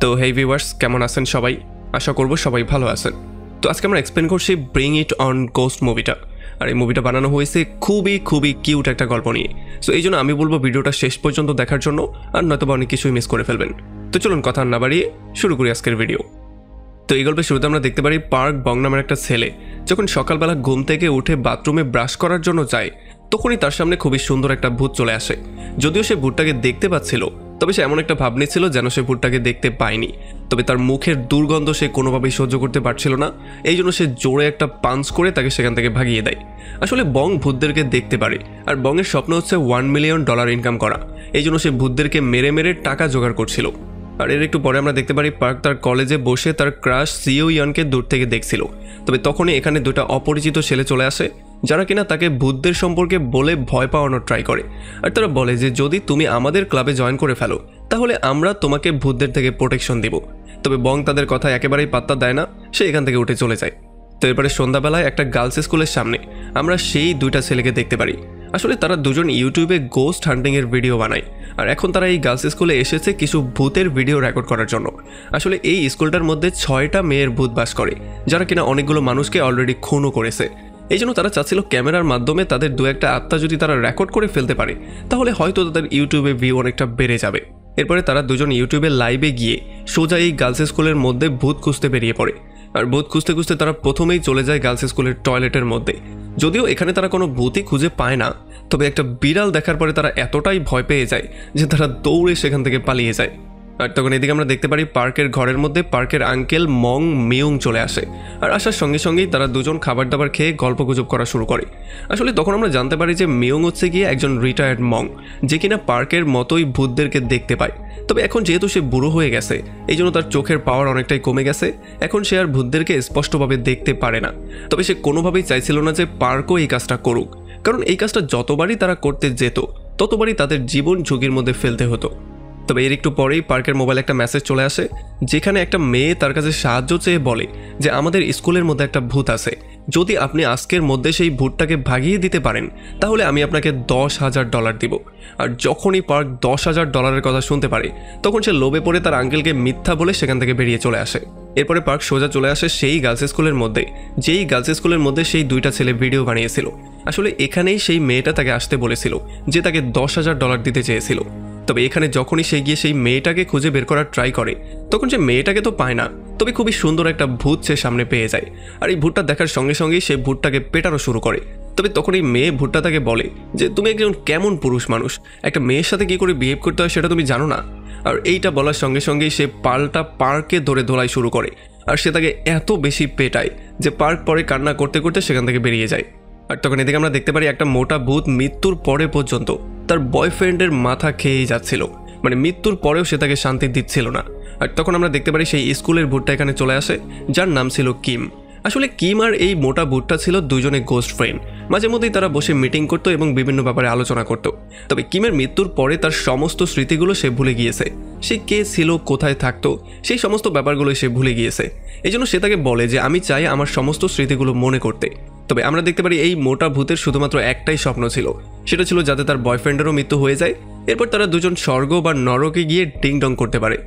তো হেই ভিউয়ার্স, কেমন আছেন সবাই? আশা করব সবাই ভালো আছেন। তো আজকে আমরা এক্সপ্লেন করছি ব্রিং ইট অন গোস্ট মুভিটা। আর এই মুভিটা বানানো হয়েছে খুবই কিউট একটা গল্প নিয়ে। সো এই জন্য আমি বলবো ভিডিওটা শেষ পর্যন্ত দেখার জন্য, আর নয়তোবা অনেক কিছুই মিস করে ফেলবেন। তো চলুন কথা না বাড়িয়ে শুরু করি আজকের ভিডিও। তো এই গল্পের শুরুতে আমরা দেখতে পারি পার্ক বং নামের একটা ছেলে যখন সকালবেলা ঘুম থেকে উঠে বাথরুমে ব্রাশ করার জন্য যায়, তখনই তার সামনে খুবই সুন্দর একটা ভূত চলে আসে। যদিও সে ভূতটাকে দেখতে পাচ্ছিল, তবে সে এমন একটা ভাব নিচ্ছিল যেন সে ভূতটাকে দেখতে পায়নি। তবে তার মুখের দুর্গন্ধ সে কোনোভাবেই সহ্য করতে পারছিল না, এই জন্য সে জোরে একটা পাঞ্চ করে তাকে সেখান থেকে ভাগিয়ে দেয়। আসলে বং ভূতদেরকে দেখতে পারে, আর বংয়ের স্বপ্ন হচ্ছে $1 মিলিয়ন ইনকাম করা। এই জন্য সে ভূতদেরকে মেরে মেরে টাকা জোগাড় করছিল। আর এর একটু পরে আমরা দেখতে পারি পার্ক তার কলেজে বসে তার ক্রাশ সিও ইয়ানকে দূর থেকে দেখছিল। তবে তখনই এখানে দুটা অপরিচিত ছেলে চলে আসে, যারা কিনা তাকে ভূতদের সম্পর্কে বলে ভয় পাওয়ানোর ট্রাই করে। আর তারা বলে যে যদি তুমি আমাদের ক্লাবে জয়েন করে ফেলো, তাহলে আমরা তোমাকে ভূতদের থেকে প্রোটেকশন দিব। তবে বং তাদের কথা একেবারেই পাত্তা দেয় না, সে এখান থেকে উঠে চলে যায়। তো এরপরে সন্ধ্যাবেলায় একটা গার্লস স্কুলের সামনে আমরা সেই দুইটা ছেলেকে দেখতে পারি। আসলে তারা দুজন ইউটিউবে গোস্ট হান্টিংয়ের ভিডিও বানায়, আর এখন তারা এই গার্লস স্কুলে এসেছে কিছু ভূতের ভিডিও রেকর্ড করার জন্য। আসলে এই স্কুলটার মধ্যে 6টা মেয়ের ভূত বাস করে, যারা কিনা অনেকগুলো মানুষকে অলরেডি খুনও করেছে। এই জন্য তারা চাচ্ছিল ক্যামেরার মাধ্যমে তাদের দু একটা আত্মা যদি তারা রেকর্ড করে ফেলতে পারে, তাহলে হয়তো তাদের ইউটিউবে ভিউ অনেকটা বেড়ে যাবে। এরপরে তারা দুজন ইউটিউবে লাইভে গিয়ে সোজা এই গার্লস স্কুলের মধ্যে ভূত খুঁজতে বেরিয়ে পড়ে। আর ভূত খুঁজতে খুঁজতে তারা প্রথমেই চলে যায় গার্লস স্কুলের টয়লেটের মধ্যে। যদিও এখানে তারা কোনো ভূতই খুঁজে পায় না, তবে একটা বিড়াল দেখার পরে তারা এতটাই ভয় পেয়ে যায় যে তারা দৌড়ে সেখান থেকে পালিয়ে যায়। আর তখন এদিকে আমরা দেখতে পারি পার্কের ঘরের মধ্যে পার্কের আঙ্কেল মং মিউং চলে আসে। আর আসার সঙ্গে সঙ্গেই তারা দুজন খাবার দাবার খেয়ে গল্পগুজব করা শুরু করে। আসলে তখন আমরা জানতে পারি যে মিউং হচ্ছে গিয়ে একজন রিটায়ার্ড মং, যে কিনা পার্কের মতোই ভূতদেরকে দেখতে পায়। তবে এখন যেহেতু সে বুড়ো হয়ে গেছে, এই জন্য তার চোখের পাওয়ার অনেকটাই কমে গেছে। এখন সে আর ভূতদেরকে স্পষ্টভাবে দেখতে পারে না। তবে সে কোনোভাবেই চাইছিল না যে পার্কও এই কাজটা করুক, কারণ এই কাজটা যতবারই তারা করতে যেত, ততবারই তাদের জীবন ঝুঁকির মধ্যে ফেলতে হতো। তবে এর একটু পরেই পার্কের মোবাইলে একটা মেসেজ চলে আসে, যেখানে একটা মেয়ে তার কাছে সাহায্য চেয়ে বলে যে আমাদের স্কুলের মধ্যে একটা ভূত আছে, যদি আপনি আজকের মধ্যে সেই ভূতটাকে ভাগিয়ে দিতে পারেন, তাহলে আমি আপনাকে $10,000 দিব। আর যখনই পার্ক $10,000 কথা শুনতে পারে, তখন সে লোভে পড়ে তার আঙ্কেলকে মিথ্যা বলে সেখান থেকে বেরিয়ে চলে আসে। এরপরে পার্ক সোজা চলে আসে সেই গার্লস স্কুলের মধ্যে, যেই গার্লস স্কুলের মধ্যে সেই দুইটা ছেলে ভিডিও বানিয়েছিল। আসলে এখানেই সেই মেয়েটা তাকে আসতে বলেছিল, যে তাকে $10,000 দিতে চেয়েছিল। তবে এখানে যখনই সে গিয়ে সেই মেয়েটাকে খুঁজে বের করার ট্রাই করে, তখন সে মেয়েটাকে তো পায় না, তবে খুবই সুন্দর একটা ভূত সে সামনে পেয়ে যায়। আর এই ভূতটা দেখার সঙ্গে সঙ্গেই সে ভূতটাকে পেটানো শুরু করে। তবে তখন এই মেয়ে ভূতটা তাকে বলে যে তুমি একজন কেমন পুরুষ মানুষ, একটা মেয়ের সাথে কী করে বিহেভ করতে হয় সেটা তুমি জানো না। আর এইটা বলার সঙ্গে সঙ্গেই সে পাল্টা পার্ককে ধরে ধোলাই শুরু করে। আর সে তাকে এত বেশি পেটায় যে পার্ক পরে কান্না করতে করতে সেখান থেকে বেরিয়ে যায়। আর তখন এদিকে আমরা দেখতে পারি একটা মোটা ভূত মৃত্যুর পরে পর্যন্ত তার বয়ফ্রেন্ডের মাথা খেয়েই যাচ্ছিল, মানে মৃত্যুর পরেও সে তাকে শান্তি দিচ্ছিল না। আর তখন আমরা দেখতে পারি সেই স্কুলের ভূতটা এখানে চলে আসে, যার নাম ছিল কিম। আসলে কিম আর এই মোটা ভূতটা ছিল দুজনে গোস্ট ফ্রেন্ড। মাঝে মধ্যেই তারা বসে মিটিং করতো এবং বিভিন্ন ব্যাপারে আলোচনা করত। তবে কিমের মৃত্যুর পরে তার সমস্ত স্মৃতিগুলো সে ভুলে গিয়েছে। সে কে ছিল, কোথায় থাকতো, সেই সমস্ত ব্যাপারগুলোই সে ভুলে গিয়েছে। এই জন্য সে তাকে বলে যে আমি চাই আমার সমস্ত স্মৃতিগুলো মনে করতে। তবে আমরা দেখতে পারি এই মোটা ভূতের শুধুমাত্র একটাই স্বপ্ন ছিল, সেটা ছিল যাতে তার বয়ফ্রেন্ডেরও মৃত্যু হয়ে যায়, এরপর তারা দুজন স্বর্গ বা নরকে গিয়ে ডিং ডং করতে পারে।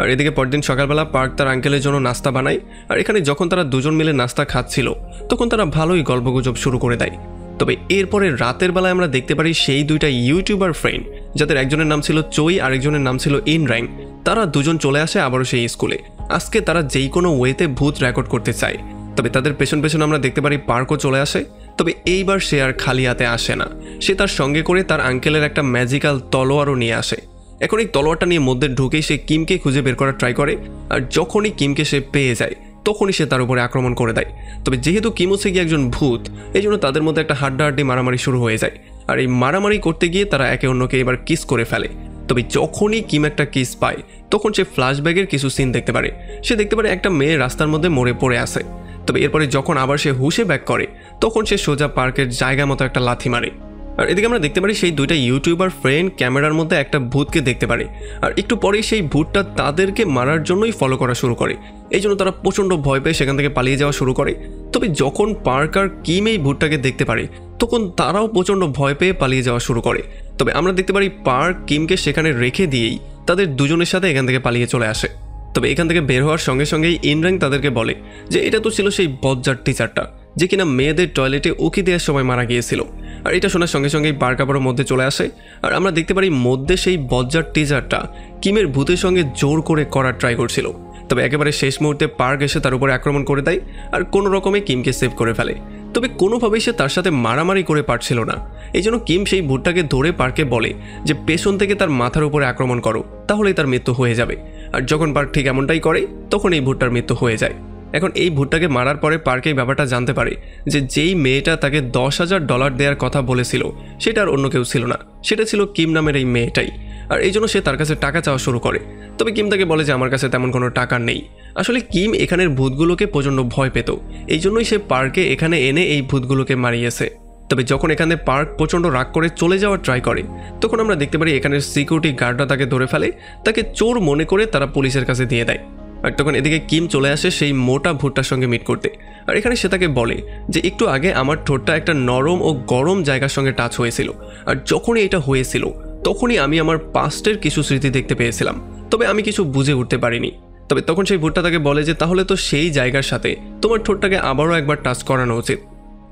আর এদিকে পরদিন সকালবেলা পার্ক তার আঙ্কেলের জন্য নাস্তা বানায়। আর এখানে যখন তারা দুজন মিলে নাস্তা খাচ্ছিল, তখন তারা ভালোই গল্পগুজব শুরু করে দেয়। তবে এরপরে রাতের বেলায় আমরা দেখতে পারি সেই দুইটা ইউটিউবার ফ্রেন্ড, যাদের একজনের নাম ছিল চই আর একজনের নাম ছিল ইন র্যাং, তারা দুজন চলে আসে আবারও সেই স্কুলে। আজকে তারা যেই কোনো ওয়েতে ভূত রেকর্ড করতে চায়। তবে তাদের পেছন পেছন আমরা দেখতে পারি পার্কও চলে আসে। তবে এইবার সে আর খালি হাতে আসে না, সে তার সঙ্গে করে তার আঙ্কেলের একটা ম্যাজিক্যাল তলোয়ারও নিয়ে আসে। এখন এই তলোয়ারটা নিয়ে মধ্যে ঢুকেই সে কিমকে খুঁজে বের করার ট্রাই করে। আর যখনই কিমকে সে পেয়ে যায়, তখনই সে তার উপরে আক্রমণ করে দেয়। তবে যেহেতু কিম হচ্ছে গিয়ে একজন ভূত, এই জন্য তাদের মধ্যে একটা হাড্ডাহাড্ডি মারামারি শুরু হয়ে যায়। আর এই মারামারি করতে গিয়ে তারা একে অন্যকে এবার কিস করে ফেলে। তবে যখনই কিম একটা কিস পায়, তখন সে ফ্ল্যাশব্যাগের কিছু সিন দেখতে পারে। সে দেখতে পারে একটা মেয়ে রাস্তার মধ্যে মরে পড়ে আছে। তবে এরপরে যখন আবার সে হুশে ব্যাক করে, তখন সে সোজা পার্কের জায়গা মতো একটা লাথি মারে। আর এদিকে আমরা দেখতে পারি সেই দুইটা ইউটিউবার ফ্রেন্ড ক্যামেরার মধ্যে একটা ভূতকে দেখতে পারে। আর একটু পরেই সেই ভূতটা তাদেরকে মারার জন্যই ফলো করা শুরু করে। এই জন্য তারা প্রচণ্ড ভয় পেয়ে সেখান থেকে পালিয়ে যাওয়া শুরু করে। তবে যখন পার্ক আর কিম এই ভূতটাকে দেখতে পারে, তখন তারাও প্রচণ্ড ভয় পেয়ে পালিয়ে যাওয়া শুরু করে। তবে আমরা দেখতে পারি পার্ক কিমকে সেখানে রেখে দিয়েই তাদের দুজনের সাথে এখান থেকে পালিয়ে চলে আসে। তবে এখান থেকে বের হওয়ার সঙ্গে সঙ্গেই ইনরাং তাদেরকে বলে যে এটা তো ছিল সেই বজ্জার টিচারটা যে কিনা মেয়েদের টয়লেটে উকি দেওয়ার সময় মারা গিয়েছিল। আর এটা শোনার সঙ্গে সঙ্গেই পার্ক আবারও মধ্যে চলে আসে, আর আমরা দেখতে পারি মধ্যে সেই বজ্জার টিচারটা কিমের ভূতের সঙ্গে জোর করে করার ট্রাই করছিল। তবে একেবারে শেষ মুহূর্তে পার্ক এসে তার উপরে আক্রমণ করে দেয় আর কোনো রকমে কিমকে সেভ করে ফেলে। তবে কোনোভাবেই সে তার সাথে মারামারি করে পারছিল না, এই জন্য কিম সেই ভূতটাকে ধরে পার্কে বলে যে পেছন থেকে তার মাথার উপরে আক্রমণ করো, তাহলেই তার মৃত্যু হয়ে যাবে। আর যখন পার্ক ঠিক এমনটাই করে তখন এই ভূতটার মৃত্যু হয়ে যায়। এখন এই ভূতটাকে মারার পরে পার্ক এই ব্যাপারটা জানতে পারে যে যেই মেয়েটা তাকে $10,000 দেওয়ার কথা বলেছিল সেটা আর অন্য কেউ ছিল না, সেটা ছিল কিম নামের এই মেয়েটাই। আর এই জন্য সে তার কাছে টাকা চাওয়া শুরু করে। তবে কিম তাকে বলে যে আমার কাছে তেমন কোনো টাকা নেই। আসলে কিম এখানের ভূতগুলোকে প্রচণ্ড ভয় পেত, এই জন্যই সে পার্কে এখানে এনে এই ভূতগুলোকে মারিয়েছে। তবে যখন এখানে পার্ক প্রচণ্ড রাগ করে চলে যাওয়ার ট্রাই করে তখন আমরা দেখতে পারি এখানের সিকিউরিটি গার্ডরা তাকে ধরে ফেলে, তাকে চোর মনে করে তারা পুলিশের কাছে দিয়ে দেয়। আর তখন এদিকে কিম চলে আসে সেই মোটা ভূতটার সঙ্গে মিট করতে। আর এখানে সে তাকে বলে যে একটু আগে আমার ঠোঁটটা একটা নরম ও গরম জায়গার সঙ্গে টাচ হয়েছিল, আর যখনই এটা হয়েছিল তখনই আমি আমার পাস্টের কিছু স্মৃতি দেখতে পেয়েছিলাম, তবে আমি কিছু বুঝে উঠতে পারিনি। তবে তখন সেই ভূতটা তাকে বলে যে তাহলে তো সেই জায়গার সাথে তোমার ঠোঁটটাকে আবারও একবার টাচ করানো উচিত।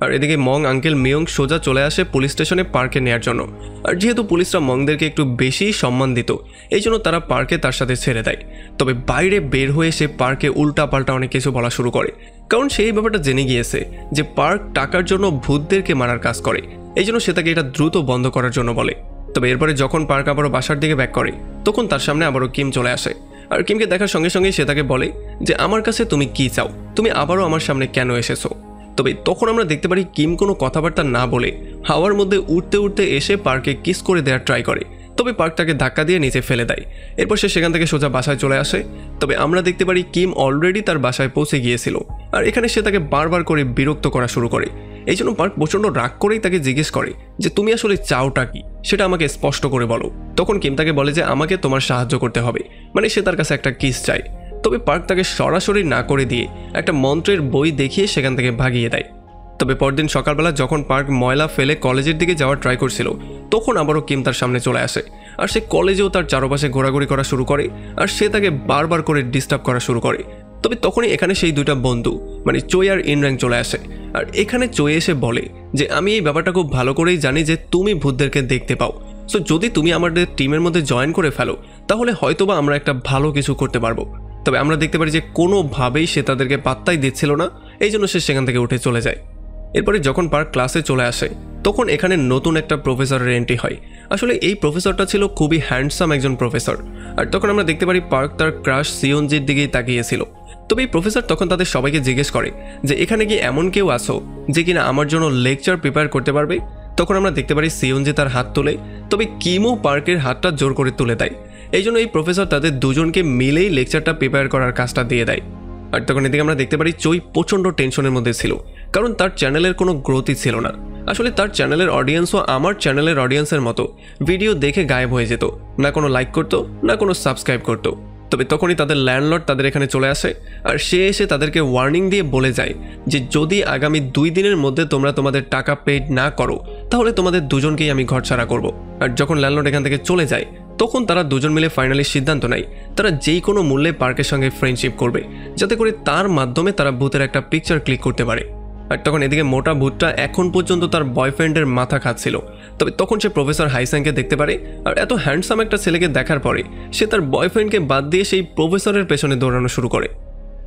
আর এদিকে মং আঙ্কেল মিয়ং সোজা চলে আসে পুলিশ স্টেশনে পার্কে নেওয়ার জন্য। আর যেহেতু পুলিশরা মংদেরকে একটু বেশি সম্মান দিত এই জন্য তারা পার্কে তার সাথে ছেড়ে দেয়। তবে বাইরে বের হয়ে সে পার্কে উল্টা পাল্টা অনেক কিছু বলা শুরু করে, কারণ সেই ব্যাপারটা জেনে গিয়েছে যে পার্ক টাকার জন্য ভূতদেরকে মারার কাজ করে, এই জন্য সে তাকে এটা দ্রুত বন্ধ করার জন্য বলে। তবে এরপরে যখন পার্ক আবারও বাসার দিকে ব্যাক করে তখন তার সামনে আবারও কিম চলে আসে। আর কিমকে দেখার সঙ্গে সঙ্গেই সে তাকে বলে যে আমার কাছে তুমি কি চাও, তুমি আবারও আমার সামনে কেন এসেছো। তবে তখন আমরা দেখতে পারি কিম কোনো কথাবার্তা না বলে হাওয়ার মধ্যে উঠতে উঠতে এসে পার্কে কিস করে দেওয়ার ট্রাই করে। তবে পার্ক তাকে ধাক্কা দিয়ে নিচে ফেলে দেয়। এরপর সে সেখান থেকে সোজা বাসায় চলে আসে। তবে আমরা দেখতে পারি কিম অলরেডি তার বাসায় পৌঁছে গিয়েছিল, আর এখানে সে তাকে বারবার করে বিরক্ত করা শুরু করে। এই জন্য পার্ক প্রচণ্ড রাগ করেই তাকে জিজ্ঞেস করে যে তুমি আসলে চাওটা কি, সেটা আমাকে স্পষ্ট করে বলো। তখন কিম তাকে বলে যে আমাকে তোমার সাহায্য করতে হবে, মানে সে তার কাছে একটা কিস চায়। তবে পার্ক তাকে সরাসরি না করে দিয়ে একটা মন্ত্রের বই দেখিয়ে সেখান থেকে ভাগিয়ে দেয়। তবে পরদিন সকালবেলা যখন পার্ক ময়লা ফেলে কলেজের দিকে যাওয়ার ট্রাই করছিল তখন আবারও কিম তার সামনে চলে আসে। আর সে কলেজেও তার চারপাশে ঘোরাঘুরি করা শুরু করে, আর সে তাকে বারবার করে ডিস্টার্ব করা শুরু করে। তবে তখনই এখানে সেই দুইটা বন্ধু মানে চোই আর ইনরাং চলে আসে। আর এখানে চোই এসে বলে যে আমি এই ব্যাপারটা খুব ভালো করেই জানি যে তুমি ভূতদেরকে দেখতে পাও, সো যদি তুমি আমাদের টিমের মধ্যে জয়েন করে ফেলো তাহলে হয়তোবা আমরা একটা ভালো কিছু করতে পারবো। তবে আমরা দেখতে পারি যে কোনোভাবেই সে তাদেরকে পাত্তাই দিচ্ছিল না, এই জন্য সে সেখান থেকে উঠে চলে যায়। এরপরে যখন পার্ক ক্লাসে চলে আসে তখন এখানে নতুন একটা প্রফেসরের এন্ট্রি হয়। আসলে এই প্রফেসরটা ছিল খুবই হ্যান্ডসাম একজন প্রফেসর। আর তখন আমরা দেখতে পারি পার্ক তার ক্রাশ সিওনজির দিকেই তাকিয়েছিল। তবে এই প্রফেসর তখন তাদের সবাইকে জিজ্ঞেস করে যে এখানে কি এমন কেউ আসো যে কিনা আমার জন্য লেকচার প্রিপেয়ার করতে পারবে। তখন আমরা দেখতে পারি সিওনজি তার হাত তোলে, তবে কিমও পার্কের হাতটা জোর করে তুলে দেয়। এই জন্য এই প্রফেসর তাদের দুজনকে মিলেই লেকচারটা প্রিপেয়ার করার কাজটা দিয়ে দেয়। আর তখন এদিকে আমরা দেখতে পারি চই প্রচণ্ড টেনশনের মধ্যে ছিল, কারণ তার চ্যানেলের কোনো গ্রোথই ছিল না। আসলে তার চ্যানেলের অডিয়েন্সও আমার চ্যানেলের অডিয়েন্সের মতো ভিডিও দেখে গায়েব হয়ে যেত, না কোনো লাইক করতো না কোনো সাবস্ক্রাইব করতো। তবে তখনই তাদের ল্যান্ডলর্ড তাদের এখানে চলে আসে, আর সে এসে তাদেরকে ওয়ার্নিং দিয়ে বলে যায় যে যদি আগামী 2 দিনের মধ্যে তোমরা তোমাদের টাকা পেড না করো তাহলে তোমাদের দুজনকেই আমি ঘরছাড়া করব। আর যখন ল্যান্ডলর্ড এখান থেকে চলে যায় তখন তারা দুজন মিলে ফাইনালি সিদ্ধান্ত নেয় তারা যেই কোনো মূল্যে পার্কের সঙ্গে ফ্রেন্ডশিপ করবে, যাতে করে তার মাধ্যমে তারা ভূতের একটা পিকচার ক্লিক করতে পারে। আর তখন এদিকে মোটা ভূতটা এখন পর্যন্ত তার বয়ফ্রেন্ডের মাথা খাচ্ছিল। তবে তখন সে প্রফেসর হাইস্যাংকে দেখতে পারে, আর এত হ্যান্ডসাম একটা ছেলেকে দেখার পরে সে তার বয়ফ্রেন্ডকে বাদ দিয়ে সেই প্রফেসরের পেছনে দৌড়ানো শুরু করে।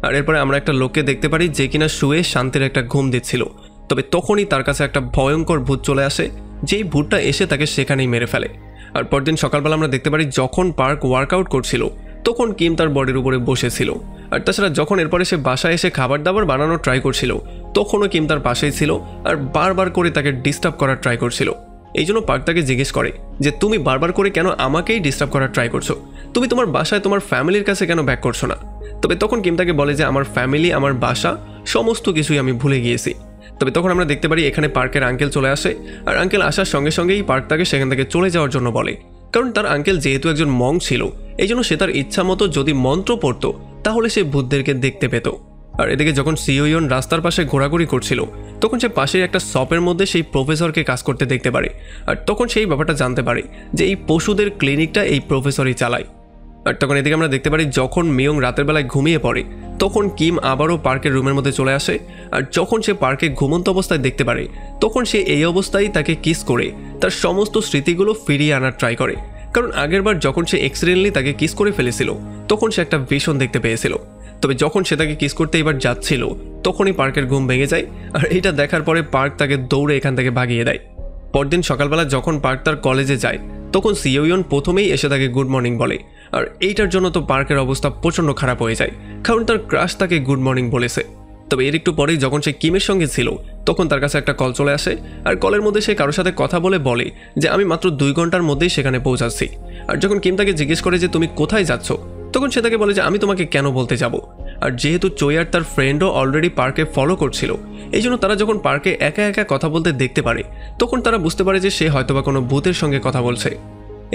আর এরপরে আমরা একটা লোককে দেখতে পারি যে কিনা শুয়ে শান্তির একটা ঘুম দিচ্ছিল। তবে তখনই তার কাছে একটা ভয়ঙ্কর ভূত চলে আসে, যেই ভূতটা এসে তাকে সেখানেই মেরে ফেলে। আর পরদিন সকালবেলা আমরা দেখতে পারি যখন পার্ক ওয়ার্কআউট করছিল তখন কিম তার বডির উপরে বসেছিল। আর তাছাড়া যখন এরপরে সে বাসায় এসে খাবার দাবার বানানোর ট্রাই করছিল তখনও কিম তার পাশেই ছিল আর বারবার করে তাকে ডিস্টার্ব করার ট্রাই করছিল। এই জন্য পার্ক তাকে জিজ্ঞেস করে যে তুমি বারবার করে কেন আমাকেই ডিস্টার্ব করার ট্রাই করছো, তুমি তোমার বাসায় তোমার ফ্যামিলির কাছে কেন ব্যাক করছো না। তবে তখন কিম তাকে বলে যে আমার ফ্যামিলি, আমার বাসা, সমস্ত কিছুই আমি ভুলে গিয়েছি। তবে তখন আমরা দেখতে পারি এখানে পার্কের আঙ্কেল চলে আসে, আর আঙ্কেল আসার সঙ্গে সঙ্গেই পার্ক তাকে সেখান থেকে চলে যাওয়ার জন্য বলে, কারণ তার আঙ্কেল যেহেতু একজন মং ছিল এই জন্য সে তার ইচ্ছা মতো যদি মন্ত্র পড়তো তাহলে সে ভূতদেরকে দেখতে পেত। আর এদিকে যখন সিওইয়ন রাস্তার পাশে ঘোরাঘুরি করছিল তখন সে পাশের একটা শপের মধ্যে সেই প্রফেসরকে কাজ করতে দেখতে পারে। আর তখন সেই ব্যাপারটা জানতে পারে যে এই পশুদের ক্লিনিকটা এই প্রফেসরই চালায়। আর তখন এদিকে আমরা দেখতে পারি যখন মিয়ং রাতের বেলায় ঘুমিয়ে পড়ে তখন কিম আবারও পার্কের রুমের মধ্যে চলে আসে। আর যখন সে পার্কে ঘুমন্ত অবস্থায় দেখতে পারে তখন সে এই অবস্থায় তাকে কিস করে তার সমস্ত স্মৃতিগুলো ফিরিয়ে আনার ট্রাই করে। কারণ আগেরবার যখন সে এক্সিডেন্টলি তাকে কিস করে ফেলেছিল তখন সে একটা ভিশন দেখতে পেয়েছিল। তবে যখন সে তাকে কিস করতে এবার যাচ্ছিল তখনই পার্কের ঘুম ভেঙে যায়। আর এটা দেখার পরে পার্ক তাকে দৌড়ে এখান থেকে ভাগিয়ে দেয়। পরদিন সকালবেলা যখন পার্ক তার কলেজে যায় তখন সিওইয়ন প্রথমেই এসে তাকে গুড মর্নিং বলে। আর এইটার জন্য তো পার্কের অবস্থা প্রচণ্ড খারাপ হয়ে যায়, কারণ তার ক্রাশ তাকে গুড মর্নিং বলেছে। তবে এর একটু পরেই যখন সে কিমের সঙ্গে ছিল তখন তার কাছে একটা কল চলে আসে। আর কলের মধ্যে সে কারোর সাথে কথা বলে যে আমি মাত্র 2 ঘন্টার মধ্যেই সেখানে পৌঁছাচ্ছি। আর যখন কিম তাকে জিজ্ঞেস করে যে তুমি কোথায় যাচ্ছ তখন সে তাকে বলে যে আমি তোমাকে কেন বলতে যাব। আর যেহেতু চোই আর তার ফ্রেন্ডও অলরেডি পার্কে ফলো করছিল এই জন্য তারা যখন পার্কে একা একা কথা বলতে দেখতে পারে তখন তারা বুঝতে পারে যে সে হয়তোবা কোনো ভূতের সঙ্গে কথা বলছে।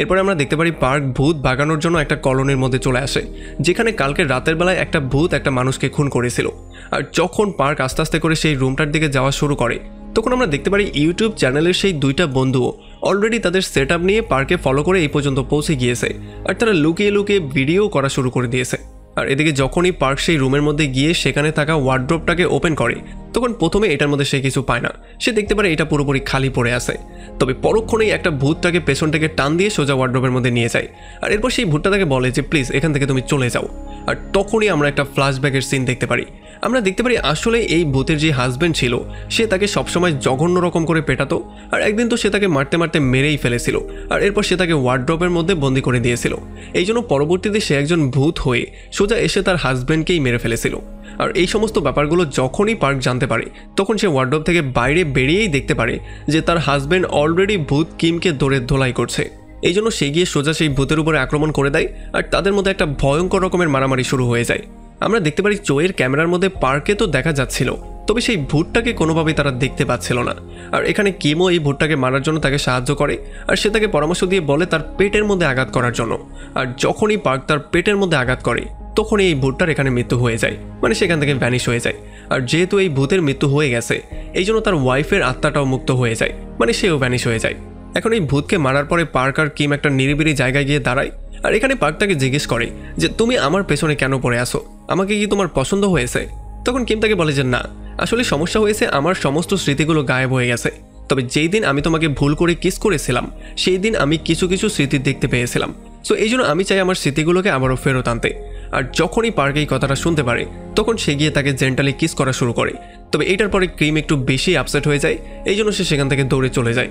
এরপরে আমরা দেখতে পারি পার্ক ভূত ভাগানোর জন্য একটা কলোনির মধ্যে চলে আসে, যেখানে কালকে রাতের বেলায় একটা ভূত একটা মানুষকে খুন করেছিল। আর যখন পার্ক আস্তে আস্তে করে সেই রুমটার দিকে যাওয়া শুরু করে তখন আমরা দেখতে পারি ইউটিউব চ্যানেলের সেই 2টা বন্ধুও অলরেডি তাদের সেট আপ নিয়ে পার্কে ফলো করে এই পর্যন্ত পৌঁছে গিয়েছে। আর তারা লুকিয়ে লুকিয়ে ভিডিও করা শুরু করে দিয়েছে। আর এদিকে যখনই পার্ক সেই রুমের মধ্যে গিয়ে সেখানে থাকা ওয়ার্ড্রোবটাকে ওপেন করে তখন প্রথমে এটার মধ্যে সে কিছু পায় না, সে দেখতে পারে এটা পুরোপুরি খালি পড়ে আছে। তবে পরক্ষণেই একটা ভূত তাকে পেছন থেকে টান দিয়ে সোজা ওয়ার্ড্রোবের মধ্যে নিয়ে যায়। আর এরপর সেই ভূতটা তাকে বলে যে প্লিজ এখান থেকে তুমি চলে যাও। আর তখনই আমরা একটা ফ্ল্যাশব্যাকের সিন দেখতে পারি। আমরা দেখতে পারি আসলে এই ভূতের যে হাজব্যান্ড ছিল সে তাকে সবসময় জঘন্য রকম করে পেটাতো। আর একদিন তো সে তাকে মারতে মারতে মেরেই ফেলেছিল। আর এরপর সে তাকে ওয়ার্ড্রোবের মধ্যে বন্দি করে দিয়েছিল। এই জন্য পরবর্তীতে সে একজন ভূত হয়ে সোজা এসে তার হাজব্যান্ডকেই মেরে ফেলেছিল। আর এই সমস্ত ব্যাপারগুলো যখনই পার্ক জানতে পারে তখন সে ওয়ার্ড্রোব থেকে বাইরে বেরিয়েই দেখতে পারে যে তার হাজব্যান্ড অলরেডি ভূত কিমকে দৌড়ে ধোলাই করছে। এই জন্য সে গিয়ে সোজা সেই ভূতের উপরে আক্রমণ করে দেয়। আর তাদের মধ্যে একটা ভয়ঙ্কর রকমের মারামারি শুরু হয়ে যায়। আমরা দেখতে পারি চোয়ের ক্যামেরার মধ্যে পার্কে তো দেখা যাচ্ছিল, তবে সেই ভূতটাকে কোনোভাবেই তারা দেখতে পাচ্ছিল না। আর এখানে কিমও এই ভূতটাকে মারার জন্য তাকে সাহায্য করে। আর সে তাকে পরামর্শ দিয়ে বলে তার পেটের মধ্যে আঘাত করার জন্য। আর যখনই পার্ক তার পেটের মধ্যে আঘাত করে তখনই এই ভূতটার এখানে মৃত্যু হয়ে যায়, মানে সেখান থেকে ভ্যানিশ হয়ে যায়। আর যেহেতু এই ভূতের মৃত্যু হয়ে গেছে এই জন্য তার ওয়াইফের আত্মাটাও মুক্ত হয়ে যায়, মানে সেও ভ্যানিশ হয়ে যায়। এখন এই ভূতকে মারার পরে পার্ক আর কিম একটা নিরিবিলি জায়গায় গিয়ে দাঁড়ায়। আর এখানে পার্ক তাকে জিজ্ঞেস করে যে তুমি আমার পেছনে কেন পড়ে আসো, আমাকে কি তোমার পছন্দ হয়েছে? তখন কিম তাকে বলে যে না, আসলে সমস্যা হয়েছে আমার সমস্ত স্মৃতিগুলো গায়েব হয়ে গেছে। তবে যেই দিন আমি তোমাকে ভুল করে কিস করেছিলাম সেই দিন আমি কিছু কিছু স্মৃতি দেখতে পেয়েছিলাম। সো এই জন্য আমি চাই আমার স্মৃতিগুলোকে আবারও ফেরত আনতে। আর যখনই পার্ক এই কথাটা শুনতে পারে তখন সে গিয়ে তাকে জেন্টালি কিস করা শুরু করে। তবে এটার পরে ক্রিম একটু বেশি আপসেট হয়ে যায়, এই জন্য সে সেখান থেকে দৌড়ে চলে যায়।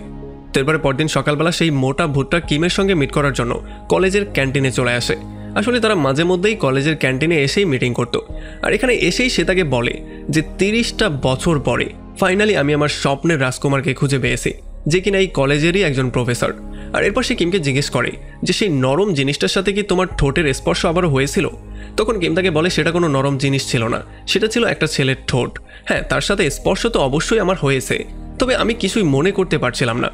তো এরপরে পরদিন সকালবেলা সেই মোটা ভূতটা কিমের সঙ্গে মিট করার জন্য কলেজের ক্যান্টিনে চলে আসে। আসলে তারা মাঝে মধ্যেই কলেজের ক্যান্টিনে এসেই মিটিং করতো। আর এখানে এসেই সে তাকে বলে যে 30টা বছর পরে ফাইনালি আমি আমার স্বপ্নের রাজকুমারকে খুঁজে পেয়েছি, যে কিনা এই কলেজেরই একজন প্রফেসর। আর এরপর সে কিমকে জিজ্ঞেস করে যে সেই নরম জিনিসটার সাথে কি তোমার ঠোঁটের স্পর্শ আবারও হয়েছিল? তখন কিম তাকে বলে সেটা কোনো নরম জিনিস ছিল না, সেটা ছিল একটা ছেলের ঠোঁট। হ্যাঁ, তার সাথে স্পর্শ তো অবশ্যই আমার হয়েছে, তবে আমি কিছুই মনে করতে পারছিলাম না।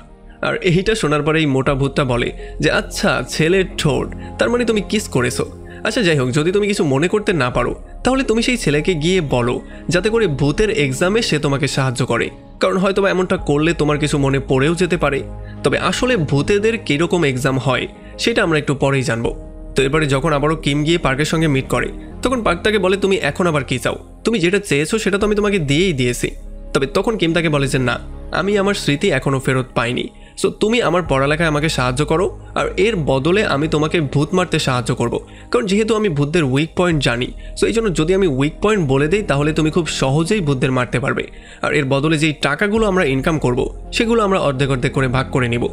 আর এইটা শোনার পরে এই মোটা ভূতটা বলে যে আচ্ছা ছেলের ঠোঁট, তার মানে তুমি কিস করেছো। আচ্ছা যাই হোক, যদি তুমি কিছু মনে করতে না পারো তাহলে তুমি সেই ছেলেকে গিয়ে বলো যাতে করে ভূতের এক্সামে সে তোমাকে সাহায্য করে, কারণ হয়তো এমনটা করলে তোমার কিছু মনে পড়েও যেতে পারে। তবে আসলে ভূতেদের কীরকম এক্সাম হয় সেটা আমরা একটু পরেই জানবো। তো এবারে যখন আবারও কিম গিয়ে পার্কের সঙ্গে মিট করে তখন পার্ক তাকে বলে তুমি এখন আবার কী চাও? তুমি যেটা চেয়েছো সেটা তো আমি তোমাকে দিয়েই দিয়েছি। তবে তখন কিম তাকে বলে যে না, আমি আমার স্মৃতি এখনও ফেরত পাইনি। সো তুমি আমার পড়ালেখায় আমাকে সাহায্য করো, আর এর বদলে আমি তোমাকে ভূত মারতে সাহায্য করব। কারণ যেহেতু আমি ভূতদের উইক পয়েন্ট জানি, সো এই জন্য যদি আমি উইক পয়েন্ট বলে দিই তাহলে তুমি খুব সহজেই ভূতদের মারতে পারবে। আর এর বদলে যেই টাকাগুলো আমরা ইনকাম করব সেগুলো আমরা অর্ধেক অর্ধেক করে ভাগ করে নিব।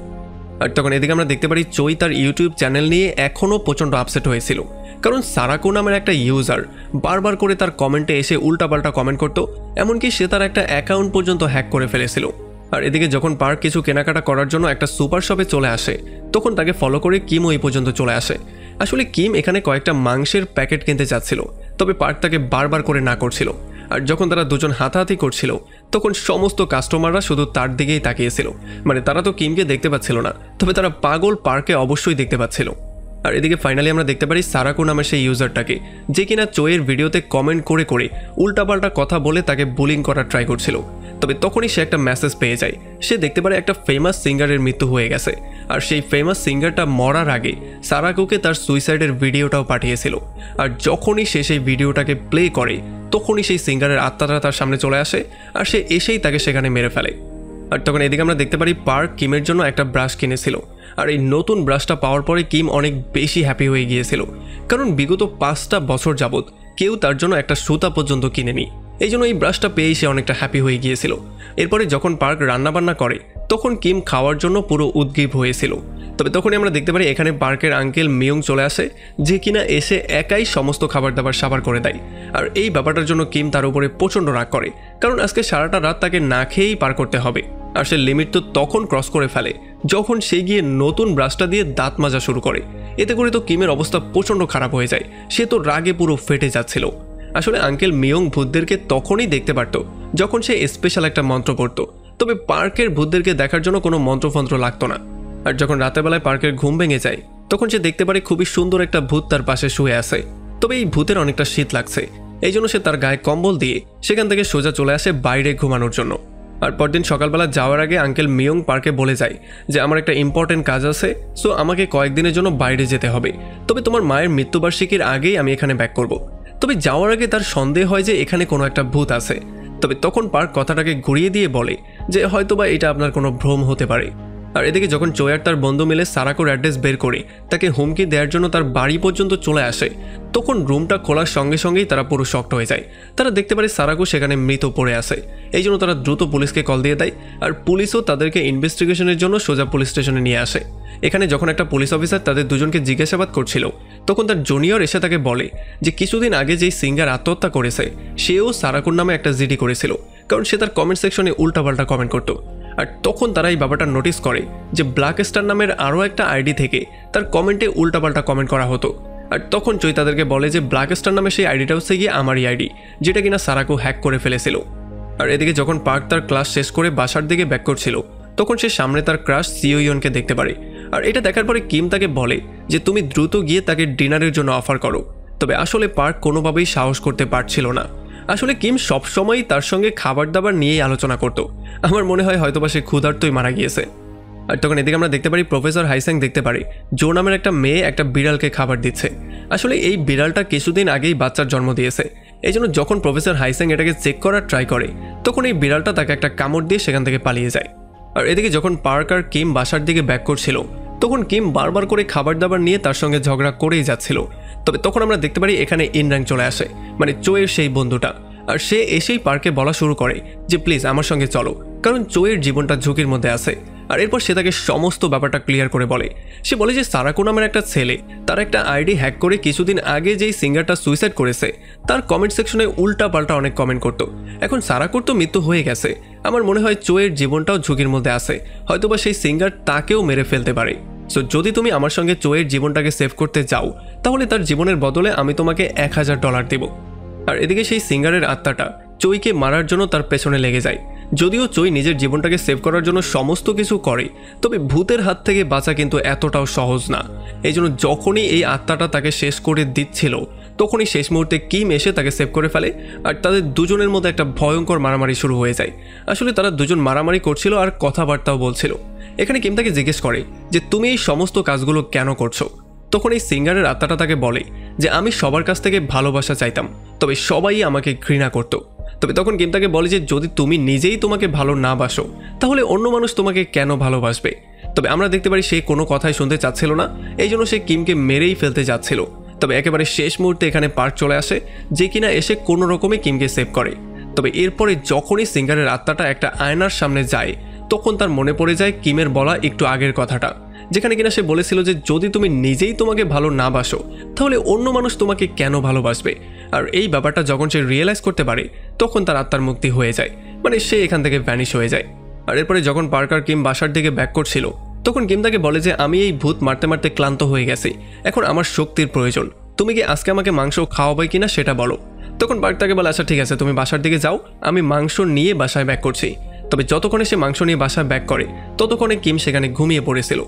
আর তখন এদিকে আমরা দেখতে পারি চই তার ইউটিউব চ্যানেল নিয়ে এখনও প্রচণ্ড আপসেট হয়েছিল, কারণ সারাকো নামের একটা ইউজার বারবার করে তার কমেন্টে এসে উল্টাপাল্টা কমেন্ট করতো, এমনকি সে তার একটা অ্যাকাউন্ট পর্যন্ত হ্যাক করে ফেলেছিল। আর এদিকে যখন পার্ক কিছু কেনাকাটা করার জন্য একটা সুপার শপে চলে আসে তখন তাকে ফলো করে কিমও এই পর্যন্ত চলে আসে। আসলে কিম এখানে কয়েকটা মাংসের প্যাকেট কিনতে চাচ্ছিল, তবে পার্ক তাকে বারবার করে না করছিল। আর যখন তারা দুজন হাতাহাতি করছিল তখন সমস্ত কাস্টমাররা শুধু তার দিকেই তাকিয়েছিল, মানে তারা তো কিমকে দেখতে পাচ্ছিল না, তবে তারা পাগল পার্কে অবশ্যই দেখতে পাচ্ছিল। আর এদিকে ফাইনালি আমরা দেখতে পারি সারাকো নামের সেই ইউজারটাকে, যে কিনা চোয়ের ভিডিওতে কমেন্ট করে করে উল্টাপাল্টা কথা বলে তাকে বুলিং করার ট্রাই করছিল। তবে তখনই সে একটা মেসেজ পেয়ে যায়। সে দেখতে পারে একটা ফেমাস সিঙ্গারের মৃত্যু হয়ে গেছে, আর সেই ফেমাস সিঙ্গারটা মরার আগে সারাকোকে তার সুইসাইডের ভিডিওটাও পাঠিয়েছিল। আর যখনই সে সেই ভিডিওটাকে প্লে করে তখনই সেই সিঙ্গারের আত্মাটা তার সামনে চলে আসে, আর সে এসেই তাকে সেখানে মেরে ফেলে। আর তখন এদিকে আমরা দেখতে পারি পার্ক কিমের জন্য একটা ব্রাশ কিনেছিল, আর এই নতুন ব্রাশটা পাওয়ার পরে কিম অনেক বেশি হ্যাপি হয়ে গিয়েছিল, কারণ বিগত 5টা বছর যাবৎ কেউ তার জন্য একটা সুতা পর্যন্ত কিনেনি। এই জন্য এই ব্রাশটা পেয়েই সে অনেকটা হ্যাপি হয়ে গিয়েছিল। এরপরে যখন পার্ক রান্নাবান্না করে তখন কিম খাওয়ার জন্য পুরো উদ্গ্রীব হয়েছিল। তবে তখনই আমরা দেখতে পারি এখানে পার্কের আঙ্কেল মিয়ং চলে আসে, যে কিনা এসে একাই সমস্ত খাবার দাবার সাবার করে দেয়। আর এই ব্যাপারটার জন্য কিম তার উপরে প্রচণ্ড রাগ করে, কারণ আজকে সারাটা রাত তাকে না খেয়েই পার করতে হবে। আর সে লিমিট তো তখন ক্রস করে ফেলে যখন সে গিয়ে নতুন ব্রাশটা দিয়ে দাঁত মাজা শুরু করে। এতে করে তো কিমের অবস্থা প্রচণ্ড খারাপ হয়ে যায়, সে তো রাগে পুরো ফেটে যাচ্ছিল। আসলে আঙ্কেল মিয়ং ভূতদেরকে তখনই দেখতে পারত যখন সে স্পেশাল একটা মন্ত্র পড়তো, তবে পার্কের ভূতদেরকে দেখার জন্য কোনো মন্ত্রফন্ত্র লাগতো না। আর যখন রাতের বেলায় পার্কের ঘুম ভেঙে যায় তখন সে দেখতে পারে খুবই সুন্দর একটা ভূত তার পাশে শুয়ে আছে। তবে এই ভূতের অনেকটা শীত লাগছে, এই জন্য সে তার গায়ে কম্বল দিয়ে সেখান থেকে সোজা চলে আসে বাইরে ঘুমানোর জন্য। আর পরদিন সকালবেলা যাওয়ার আগে আঙ্কেল মিয়ং পার্কে বলে যায় যে আমার একটা ইম্পর্টেন্ট কাজ আছে, সো আমাকে কয়েকদিনের জন্য বাইরে যেতে হবে, তবে তোমার মায়ের মৃত্যুবার্ষিকীর আগেই আমি এখানে ব্যাক করব। তবে যাওয়ার আগে তার সন্দেহ হয় যে এখানে কোনো একটা ভূত আছে। তবে তখন পার্ক কথাটাকে ঘুরিয়ে দিয়ে বলে যে হয়তোবা এটা আপনার কোনো ভ্রম হতে পারে। আর এদিকে যখন চোয়ার তার বন্ধু মিলে সারাকোর অ্যাড্রেস বের করে তাকে হুমকি দেওয়ার জন্য তার বাড়ি পর্যন্ত চলে আসে, তখন রুমটা খোলার সঙ্গে সঙ্গেই তারা পুরো শক্ট হয়ে যায়। তারা দেখতে পারে সারাকো সেখানে মৃত পড়ে আছে। এই জন্য তারা দ্রুত পুলিশকে কল দিয়ে দেয়, আর পুলিশও তাদেরকে ইনভেস্টিগেশনের জন্য সোজা পুলিশ স্টেশনে নিয়ে আসে। এখানে যখন একটা পুলিশ অফিসার তাদের দুজনকে জিজ্ঞাসাবাদ করছিল তখন তার জুনিয়র এসে তাকে বলে যে কিছুদিন আগে যেই সিঙ্গার আত্মহত্যা করেছে সেও সারাকোর নামে একটা জিডি করেছিল, কারণ সে তার কমেন্ট সেকশনে উল্টাপাল্টা কমেন্ট করতো। আর তখন তারা এই ব্যাপারটা নোটিস করে যে ব্ল্যাক স্টার নামের আরও একটা আইডি থেকে তার কমেন্টে উল্টাপাল্টা কমেন্ট করা হতো। আর তখন চই তাদেরকে বলে যে ব্ল্যাক স্টার নামে সেই আইডিটা হচ্ছে গিয়ে আমারই আইডি, যেটা কিনা সারাকো হ্যাক করে ফেলেছিল। আর এদিকে যখন পার্ক তার ক্লাস শেষ করে বাসার দিকে ব্যাক করছিল তখন সে সামনে তার ক্রাশ সিওইয়নকে দেখতে পারে। আর এটা দেখার পরে কিম তাকে বলে যে তুমি দ্রুত গিয়ে তাকে ডিনারের জন্য অফার করো। তবে আসলে পার্ক কোনোভাবেই সাহস করতে পারছিল না। আসলে কিম সবসময়ই তার সঙ্গে খাবার দাবার নিয়েই আলোচনা করতো। আমার মনে হয় হয়তোবা সে ক্ষুধার্তই মারা গিয়েছে। আর তখন এদিকে আমরা দেখতে পারি প্রফেসর হাইস্যাং দেখতে পারি জো নামের একটা মেয়ে একটা বিড়ালকে খাবার দিচ্ছে। আসলে এই বিড়ালটা কিছুদিন আগেই বাচ্চার জন্ম দিয়েছে, এই জন্য যখন প্রফেসর হাইস্যাং এটাকে চেক করার ট্রাই করে তখন এই বিড়ালটা তাকে একটা কামড় দিয়ে সেখান থেকে পালিয়ে যায়। আর এদিকে যখন পার্ক আর কিম বাসার দিকে ব্যাক করছিল তখন কিম বারবার করে খাবার দাবার নিয়ে তার সঙ্গে ঝগড়া করেই যাচ্ছিল। তবে তখন আমরা দেখতে পারি এখানে ইনরাং চলে আসে, মানে চোয়ের সেই বন্ধুটা। আর সে এসেই পার্কে বলা শুরু করে যে প্লিজ আমার সঙ্গে চলো, কারণ চোয়ের জীবনটা ঝুঁকির মধ্যে আছে। আর এরপর সে তাকে সমস্ত ব্যাপারটা ক্লিয়ার করে বলে। সে বলে যে সারাকো নামের একটা ছেলে তার একটা আইডি হ্যাক করে কিছুদিন আগে যেই সিঙ্গারটা সুইসাইড করেছে তার কমেন্ট সেকশনে উল্টা পাল্টা অনেক কমেন্ট করতো। এখন সারাকোর তো মৃত্যু হয়ে গেছে, আমার মনে হয় চোয়ের জীবনটাও ঝুঁকির মধ্যে আছে, হয়তোবা সেই সিঙ্গার তাকেও মেরে ফেলতে পারে। সো যদি তুমি আমার সঙ্গে চোয়ের জীবনটাকে সেভ করতে যাও তাহলে তার জীবনের বদলে আমি তোমাকে $1000 দেব। আর এদিকে সেই সিঙ্গারের আত্মাটা চইকে মারার জন্য তার পেছনে লেগে যায়। যদিও চই নিজের জীবনটাকে সেভ করার জন্য সমস্ত কিছু করে, তবে ভূতের হাত থেকে বাঁচা কিন্তু এতটাও সহজ না। এই জন্য যখনই এই আত্মাটা তাকে শেষ করে দিচ্ছিল তখনই শেষ মুহূর্তে কিম এসে তাকে সেভ করে ফেলে। আর তাদের দুজনের মধ্যে একটা ভয়ঙ্কর মারামারি শুরু হয়ে যায়। আসলে তারা দুজন মারামারি করছিল আর কথাবার্তাও বলছিল। এখানে কিম তাকে জিজ্ঞেস করে যে তুমি এই সমস্ত কাজগুলো কেন করছো। তখন এই সিঙ্গারের আত্মাটা তাকে বলে যে আমি সবার কাছ থেকে ভালোবাসা চাইতাম, তবে সবাই আমাকে ঘৃণা করত। তবে তখন কিম তাকে বলে যে যদি তুমি নিজেই তোমাকে ভালো না বাসো তাহলে অন্য মানুষ তোমাকে কেন ভালোবাসবে। তবে আমরা দেখতে পারি সে কোনো কথাই শুনতে চাচ্ছিল না, এই জন্য সে কিমকে মেরেই ফেলতে যাচ্ছিল। তবে একেবারে শেষ মুহূর্তে এখানে পার্ক চলে আসে, যে কিনা এসে কোনো রকমে কিমকে সেভ করে। তবে এরপরে যখনই সিঙ্গারের আত্মাটা একটা আয়নার সামনে যায় তখন তার মনে পড়ে যায় কিমের বলা একটু আগের কথাটা, যেখানে কিনা সে বলেছিল যে যদি তুমি নিজেই তোমাকে ভালো না বাসো তাহলে অন্য মানুষ তোমাকে কেন ভালোবাসবে। আর এই ব্যাপারটা যখন সে রিয়েলাইজ করতে পারে তখন তার আত্মার মুক্তি হয়ে যায়, মানে সে এখান থেকে ভ্যানিশ হয়ে যায়। আর এরপরে যখন পার্কার কিম বাসার দিকে ব্যাক করছিল তখন কিম তাকে বলে যে আমি এই ভূত মারতে মারতে ক্লান্ত হয়ে গেছি, এখন আমার শক্তির প্রয়োজন, তুমি কি আজকে আমাকে মাংস খাওয়াবে কিনা সেটা বলো। তখন পার্ক তাকে বলে আচ্ছা ঠিক আছে, তুমি বাসার দিকে যাও, আমি মাংস নিয়ে বাসায় ব্যাক করছি। তবে যতক্ষণে সে মাংস নিয়ে বাসায় ব্যাক করে ততক্ষণে কিম সেখানে ঘুমিয়ে পড়েছিল।